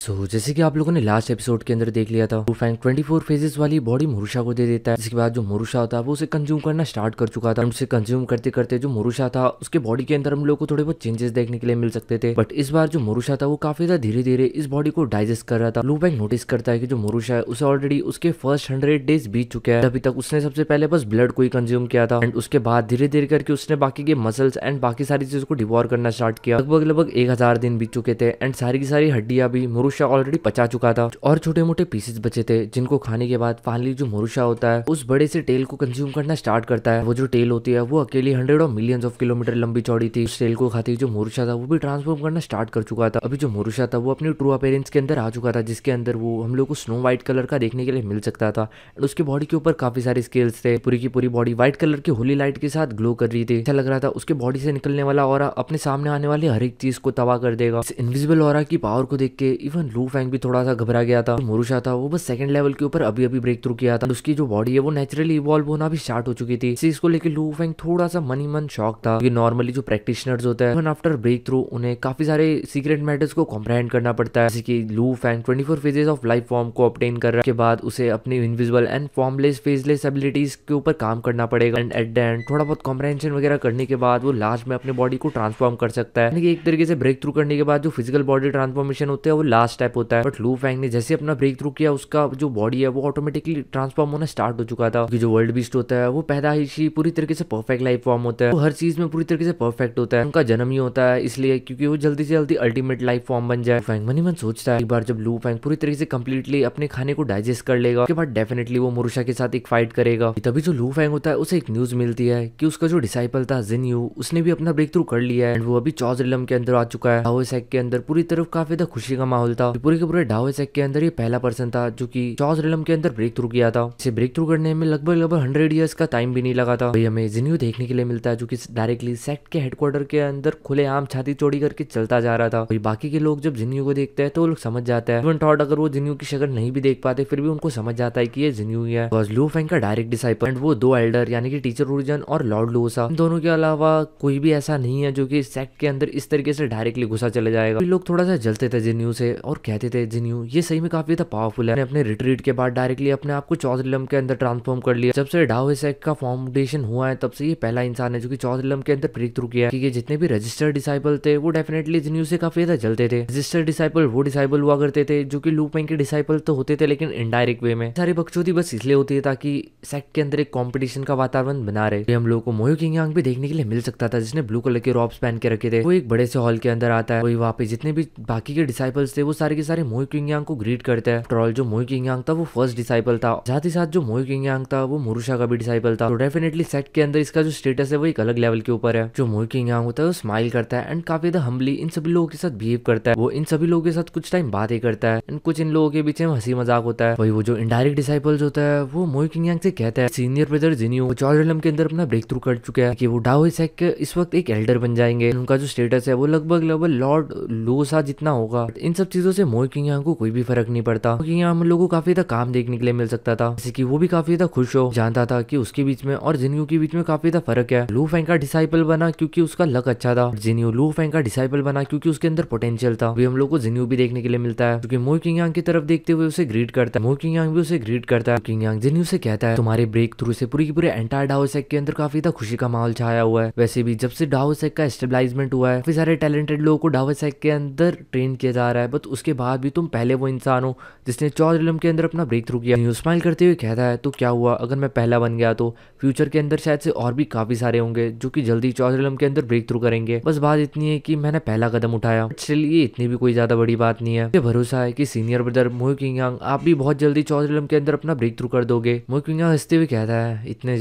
जैसे कि आप लोगों ने लास्ट एपिसोड के अंदर देख लिया था, लू फैंग 24 फेजेस वाली बॉडी मोरुशा को दे देता है। जिसके बाद जो मोरुशा होता है वो उसे कंज्यूम करना स्टार्ट कर चुका था। उसे कंज्यूम करते करते जो मोरुशा था उसके बॉडी के अंदर हम लोग को थोड़े बहुत चेंजेस देखने के लिए मिल सकते थे। बट इस बार जो मोरुशा था वो काफी ज्यादा धीरे धीरे इस बॉडी को डाइजेस्ट कर रहा था। लू फैंग नोटिस करता है कि जो मोरुशा है उसे ऑलरेडी उसके फर्स्ट 100 डेज बीत चुके हैं। अभी तक उसने सबसे पहले बस ब्लड को ही कंज्यूम किया था एंड उसके बाद धीरे धीरे करके उसने बाकी के मसल्स एंड बाकी सारी चीजों को डिवोर करना स्टार्ट किया। लगभग 1000 दिन बीत चुके थे एंड सारी की सारी हड्डियां भी मोरुशा ऑलरेडी पचा चुका था और छोटे मोटे पीसेस बचे थे जिनको खाने के बाद फाइनली जो मोरुशा होता है उस बड़े से टेल को कंज्यूम करना स्टार्ट करता है। वो जो टेल होती है वो अकेली 100 ऑफ मिलियंस ऑफ किलोमीटर लंबी चौड़ी थी। उस टेल को खाते ही जो मोरुशा था वो भी ट्रांसफॉर्म करना स्टार्ट कर चुका था। अभी जो मोरुशा था वो अपनी ट्रू अपीयरेंस के अंदर आ चुका था, जिसके अंदर वो हम लोग को स्नो व्हाइट कलर का देखने के लिए मिल सकता था। एंड उसके बॉडी के ऊपर काफी सारे स्केल्स थे। पूरी की पूरी बॉडी व्हाइट कलर की होली लाइट के साथ ग्लो कर रही थी। ऐसा लग रहा था उसके बॉडी से निकलने वाला ऑरा अपने सामने आने वाले हर एक चीज को तबाह कर देगा। इस इनविजिबल ऑरा की पावर को देख के इवन लू फैंग भी थोड़ा सा घबरा गया था। मोरुशा था वो बस सेकंड लेवल के ऊपर अभी अभी ब्रेक थ्रू किया था। उसकी जो बॉडी है वो नेचुरली इवॉल्व होना भी स्टार्ट हो चुकी थी। इस चीज को लेकर लू फैंग थोड़ा सा मन ही मन शॉक था क्योंकि नॉर्मली जो प्रैक्टिशनर्स होते हैं इवन आफ्टर ब्रेक थ्रू उन्हें काफी सारे सीक्रेट मैटर्स को कॉम्प्रहेंड करना पड़ता है। जैसे कि Lu Fang 24 phases of life form को ऑब्टेन कर रहा है के बाद उसे अपनी invisible and formless phaseless abilities के ऊपर काम करना पड़ेगा एंड एट द एंड थोड़ा बहुत कॉम्प्रहेंशन वगैरह करने के बाद वो लास्ट में अपने बॉडी को ट्रांसफॉर्म कर सकता है। एक तरीके से ब्रेक थ्रू करने के बाद जो फिजिकल बॉडी ट्रांसफॉर्मेशन होता है वो लास्ट स्टेप होता है। बट लू फैंग ने जैसे अपना ब्रेक थ्रू किया उसका जो बॉडी है वो ऑटोमेटिकली ट्रांसफॉर्म होना स्टार्ट हो चुका था क्योंकि जो वर्ल्ड बीस्ट होता है वो पैदाइशी पूरी तरीके से परफेक्ट लाइफ फॉर्म होता है। वो हर चीज में पूरी तरीके से परफेक्ट होता है। उनका जन्म ही होता है इसलिए क्योंकि वो जल्दी से जल्दी अल्टीमेट लाइफ फॉर्म बन जाए। फैंग मन ही मन सोचता है एक बार जब लू फैंग पूरी तरीके से कंप्लीटली अपने खाने को डाइजेस्ट कर लेगा उसके बाद डेफिनेटली वो मोरुशा के साथ एक फाइट करेगा। तभी जो लू फैंग होता है उसे एक न्यूज मिलती है कि उसका जो डिसाइपल था जिन यू उसने भी अपना ब्रेक थ्रू कर लिया है एंड वो अभी चौज रिलम के अंदर आ चुका है। डाओ सेक के अंदर पूरी तरफ काफी ज्यादा खुशी का माहौल था। पूरे के पूरे डाओ सेक के अंदर ये पहला पर्सन था जो कि चौज रिलम के अंदर ब्रेक थ्रू किया था। इसे ब्रेक थ्रू करने में लगभग 100 ईयर्स का टाइम भी नहीं लगा था। हमें जिन्यू देखने के लिए मिलता है जो कि डायरेक्टली सेक्ट के हेडक्वार्टर के अंदर खुलेआम छाती चौड़ी करके चलता जा रहा था। बाकी के लोग जब जिन्यू को देखते हैं तो वो लोग समझ जाते हैं। इवन टॉड अगर वो जिन्यू की शक्ल नहीं भी देख पाते फिर भी उनको समझ जाता है कि ये जिन्यू ही है। लू फैंग का डायरेक्ट डिसाइपल एंड वो दो एल्डर यानी कि टीचर ओरिजन और लॉर्ड लोसा, इन दोनों के अलावा कोई भी ऐसा नहीं है जो कि सेक्ट के अंदर इस तरीके से डायरेक्टली घुसा चले जाएगा। लोग थोड़ा सा जलते थे जिन्यू से और कहते थे जिन्यू ये सही में काफी पावरफुल है। अपने रिट्रीट के बाद डायरेक्टली अपने आप को चौधरिलम के अंदर ट्रांसफॉर्म कर लिया। जब से डाओ सेक का फाउंडेशन हुआ है तब से ये पहला इंसान है जो कि चौधरिलम के अंदर ब्रेक थ्रू किया है। क्योंकि जितने भी रजिस्टर्ड डिसाइपल थे वो डेफिनेटली जिन्यू से काफी ज्यादा जलते थे। रजिस्टर्ड डिसाइपल वो डिसाइपल हुआ करते थे जो कि लू फैंग के डिसाइपल तो होते थे लेकिन इनडायरेक्ट वे में। सारी बकचोदी बस इसलिए होती है ताकि सेक्ट के अंदर एक कॉम्पिटिशन का वातावरण बना रहे। हम लोग को मोयो किंग भी देखने के लिए मिल सकता था जिसने ब्लू कलर के रॉब्स पहन के रखे थे। वो एक बड़े से हॉल के अंदर आता है। वही वहाँ पे जितने भी बाकी के डिसाइपल्स थे वो सारे के सारे मोयो किंग को ग्रीट करते हैं। आफ्टर ऑल जो मोयो किंग था वो फर्स्ट डिसाइपल था, साथ ही साथ जो मोयो किंग था वो मोरुशा का भी डिसाइपल था। तो डेफिनेटली सेक्ट के अंदर इसका जो स्टेटस है वो एक अलग लेवल के ऊपर है। जो मोयो किंग होता है वो स्माइल करता है एंड काफी ज्यादा हम्बली इन सभी लोगों के साथ बिहेव करता है। वो इन सभी लोगों के साथ कुछ टाइम बातें करता है एंड कुछ इन लोगों के बीच में हंसी मजाक होता है। वही वो जो इनडायरेक्ट डिसाइपल्स होता है वो मोयो किंग से कहता है सीनियर ब्रदर जिन्यू चौधरिलम के अंदर अपना ब्रेक थ्रू कर चुका है कि वो डाओ सेक इस वक्त एक एल्डर बन जाएंगे। उनका जो स्टेटस है वो लगभग लॉर्ड लोसा जितना होगा। इन सब चीजों से मोयो किंग को कोई भी फर्क नहीं पड़ता क्योंकि हम लोगों को काफी ज्यादा काम देखने के लिए मिल सकता था। जैसे कि वो भी काफी ज्यादा खुश हो, जानता था कि उसके बीच में और जिन्यू के बीच में काफी ज्यादा फर्क है। लू फैंग का डिसाइपल बना क्योंकि उसका लक अच्छा था। जिन्यू लू फैंग का डिसाइपल बना क्योंकि उसके अंदर पोटेंशियल था। हम लोग को जिन्यू भी देखने के लिए मिलता है क्योंकि मोयो किंग की तरफ देखते हुए उसे ग्रीट करता है। मोयो किंग भी उसे ग्रीट करता है। किंग जिन्यू से कहता है तुम्हारे ब्रेक थ्रू से पूरी की पूरे एंटायर डाओ सेक के अंदर काफी ज्यादा खुशी का माहौल छाया हुआ है। वैसे भी जब से डाओ सेक का स्टेबलाइजमेंट हुआ है काफी सारे टैलेंटेड लोगों को डाओ सेक के अंदर ट्रेन किया जा रहा है। बट उसके बाद भी तुम पहले वो इंसान हो जिसने चौधरिलम के अंदर अपना ब्रेक थ्रू किया। स्माइल करते हुए कहता है तो क्या हुआ अगर मैं पहला बन गया तो फ्यूचर के अंदर शायद से और भी काफी सारे होंगे जो कि जल्दी चौधरिलम के अंदर ब्रेक थ्रू करेंगे। बस बात इतनी है कि मैंने पहला कदम उठाया। चलिए इतनी भी कोई ज्यादा बड़ी बात नहीं है। मुझे भरोसा है कि सीनियर ब्रदर मोयो किंग आप भी बहुत जल्दी चौधरिलम के अंदर अपना ब्रेक थ्रू कर दोगे। मोयो किंग हंसते हुए कहता है इतने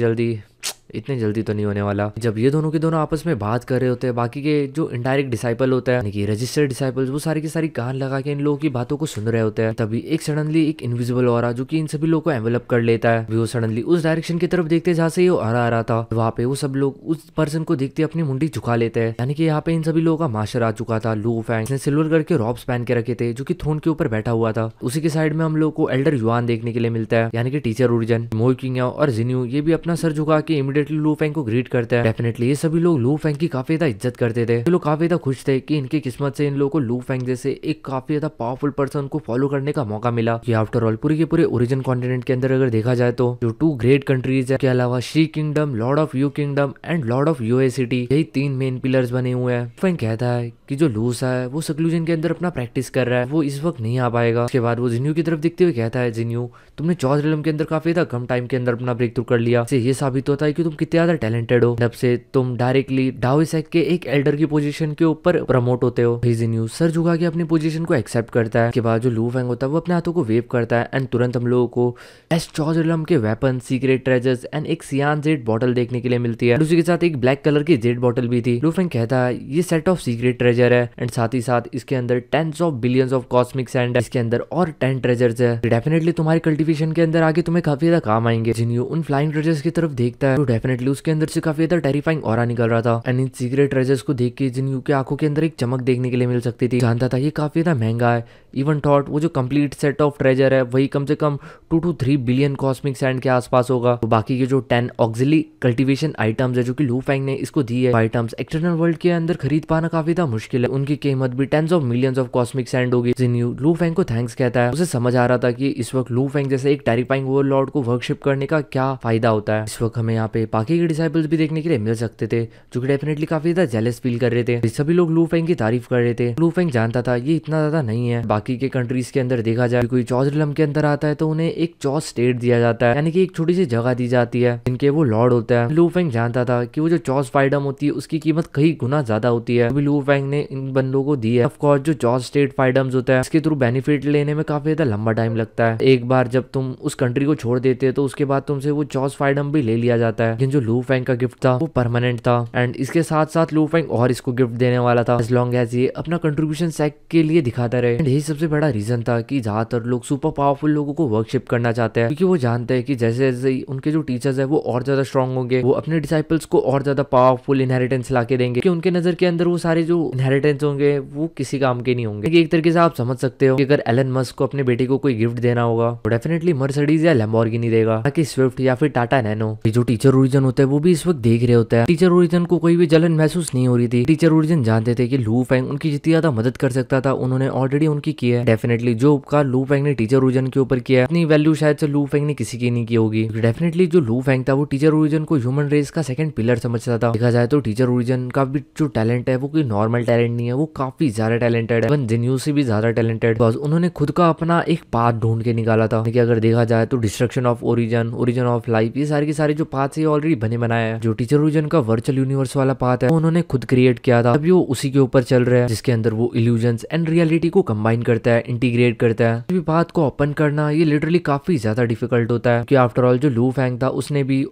जल्दी तो नहीं होने वाला। जब ये दोनों के दोनों आपस में बात कर रहे होते हैं बाकी के जो इनडायरेक्ट डिसाइपल होता है यानी कि रजिस्टर्ड डिसाइपल्स वो सारी की सारी कान लगा के इन लोगों की बातों को सुन रहे होते हैं। तभी एक सडनली एक इनविजिबल ऑरा जो कि इन सभी लोगों को एनवेलप कर लेता है। वो सडनली उस डायरेक्शन की तरफ देखते जहाँ से ये आ रहा था। वहाँ पे वो सब लोग उस पर्सन को देखते अपनी मुंडी झुका लेते हैं यानी कि यहाँ पे इन सभी लोगों का मास्टर आ चुका था। लू फैंग ने सिल्वर कलर के रॉब्स पहन के रखे थे जो कि थ्रोन के ऊपर बैठा हुआ था। उसी के साइड में हम लोग को एल्डर युआन देखने के लिए मिलता है यानी कि टीचर ओरिजन। मोयो किंग और जिन्यू ये भी अपना सर झुका के इमीडिएटली लू फेंग को ग्रीट करता है। डेफिनेटली ये सभी लोग लू फेंग की काफी ज्यादा इज्जत करते थे। लोग काफी ज्यादा खुश थे कि इनकी किस्मत से इन लोगों को लू फेंग जैसे एक काफी ज्यादा पावरफुल पर्सन को फॉलो करने का मौका मिला। कि आफ्टर ऑल पूरे के पूरे ओरिजिन कॉन्टिनेंट के अंदर अगर देखा जाए तो जो 2 ग्रेट कंट्रीज है के अलावा Xi kingdom, lord of Yu kingdom and lord of Yue city, यही 3 मेन पिलर्स बने हुए हैं। फेंग कहता है कि जो लूसा है वो सक्लूजन के अंदर अपना प्रैक्टिस कर रहा है, वो इस वक्त नहीं आ पाएगा। उसके बाद वो जिन्यू की तरफ देखते हुए कहता है, जिन्यू तुमने चौथ रिलम के अंदर काफी ज्यादा कम टाइम के अंदर अपना ब्रेक थ्रू कर लिया। इससे ये साबित होता है कि तुम कितने ज्यादा टैलेंटेड हो, जब से तुम डायरेक्टली डाओइसेक के एक एल्डर की पोजीशन के ऊपर प्रमोट होते हो। जिन्यू सर झुका के अपनी पोजीशन को एक्सेप्ट करता है। के बाद जो लू फेंग होता है वो अपने हाथों को वेव करता है एंड तुरंत हम लोगों को एस चौथ रिलम के वेपन, सीक्रेट ट्रेजर्स एंड एक सियान जेड बॉटल देखने के लिए मिलती है। उसी के साथ एक ब्लैक कलर की जेड बॉटल भी थी। लू फेंग कहता है ये सेट ऑफ सीक्रेट ट्रेजर है एंड साथ ही साथ इसके अंदर tens of billions of cosmic sand है, इसके अंदर और 10 ट्रेजर्स है। डेफिनेटली तुम्हारे कल्टीवेशन के अंदर आगे तुम्हें काफी ज्यादा काम आएंगे। जिन्यू उन फ्लाइंग ट्रेजर्स की तरफ देखता है तो डेफिनेटली उसके अंदर से काफी ज्यादा टेरिफाइंग ऑरा निकल रहा था एंड इन सीक्रेट ट्रेजर्स को देख के जिन्यू की आंखों के अंदर एक चमक देखने के लिए मिल सकती थी। जानता था ये काफी ज्यादा महंगा है। इवन थॉट वो जो कंप्लीट सेट ऑफ ट्रेजर है वही कम से कम 2 to 3 बिलियन कॉस्मिक सैंड के आसपास होगा। तो बाकी के जो 10 ऑक्सिलरी कल्टीवेशन आइटम्स है जो कि लू फेंग ने इसको दी है, आइटम्स एक्सटर्नल वर्ल्ड के अंदर खरीद पाना काफी ज्यादा मुश्किल है। उनकी कीमत भी tens of millions of cosmic sand होगी। जिन्यू लू फेंग को थैंक्स कहता है। उसे समझ आ रहा था कि इस वक्त लू फेंग जैसे एक टेरिफाइंग ओवरलॉर्ड को वर्कशिप करने का क्या फायदा होता है। इस वक्त हमें यहाँ पे बाकी के डिसाइपल्स भी देखने के लिए मिल सकते थे जो कि डेफिनेटली काफी ज्यादा जेलस फील कर रहे थे। सभी लोग लू फेंग की तारीफ कर रहे थे। लू फेंग जानता था ये इतना ज्यादा नहीं है। बाकी के कंट्रीज के अंदर देखा जाए कोई चौथ रिलम के अंदर आता है तो उन्हें एक चौथ स्टेट दिया जाता है, यानी कि एक छोटी सी जगह दी जाती है जिनके वो लॉर्ड होता है। लू फेंग जानता था कि वो जो चौथ फाइडम होती है उसकी कीमत कई गुना ज्यादा होती है। अभी लू फेंग ने इन बंदों को दी है। ऑफ कोर्स जो चौथ स्टेट फाइडम्स होता है इसके थ्रू बेनिफिट लेने में काफी ज्यादा लंबा टाइम लगता है। एक बार जब तुम उस कंट्री को छोड़ देते तो उसके बाद तुमसे वो चौथ फाइडम भी ले लिया जाता है। लेकिन जो लू फेंग का गिफ्ट था वो परमानेंट था एंड इसके साथ साथ लू फेंग और इसको गिफ्ट देने वाला था एज लॉन्ग एज ये अपना कंट्रीब्यूशन सेक के लिए दिखाता रहे। यही सबसे बड़ा रीजन था कि ज्यादातर लोग सुपर पावरफुल लोगों को वर्कशिप करना चाहते हैं, क्योंकि वो जानते हैं कि जैसे जैसे उनके जो टीचर्स है वो और ज्यादा स्ट्रांग होंगे, वो अपने डिसाइपल्स को और ज्यादा पावरफुल इनहेरिटेंस ला के देंगे। कि उनके नजर के अंदर वो सारे जो इनहेरिटेंस होंगे वो किसी काम के नहीं होंगे। एक तरीके से आप समझ सकते हो कि अगर एलन मस्क को अपने बेटे को कोई गिफ्ट देना होगा तो डेफिनेटली मर्सिडीज या लैम्बोर्गिनी देगा, ना कि स्विफ्ट या फिर टाटा नैनो। जो टीचर ओरिजिन होता है वो भी इस वक्त देख रहे होता है। टीचर ओरिजिन को कोई भी जलन महसूस नहीं हो रही थी। टीचर ओरिजिन जानते थे कि लू फेंग उनकी जितनी ज्यादा मदद कर सकता था उन्होंने ऑलरेडी उनकी की है। डेफिनेटली जो उपकार लू फेंग ने टीचर ओरिजिन के ऊपर किया है अपनी वैल्यू शायद से लू फेंग ने किसी की नहीं की होगी। डेफिनेटली जो लू फेंग था वो टीचर ओरिजिन को ह्यूमन रेस का सेकंड पिलर समझता था। देखा जाए तो टीचर ओरिजिन का भी जो टैलेंट है वो कोई नॉर्मल टैलेंट नहीं है, वो काफी ज्यादा टैलेंटेड है, इवन जिन्यू से भी ज्यादा टैलेंटेड। बस उन्होंने खुद का अपना एक पाथ ढूंढ के निकाला था। कि अगर देखा जाए तो destruction of origin, origin of life, ये सारे के सारे जो पाथ है ऑलरेडी बने बनाए हैं। जो टीचर ओरिजिन का वर्चुअल यूनिवर्स वाला पाथ है उन्होंने खुद क्रिएट किया था, अभी वो उसी के ऊपर चल रहा है जिसके अंदर वो इल्यूजन्स एंड रियलिटी को कंबाइन करता है, इंटीग्रेट करता है। पाथ को ओपन करना ये लिटरली काफी ज्यादा डिफिकल्ट होता है कि आफ्टर ऑल जो लू फेंग था उसने भी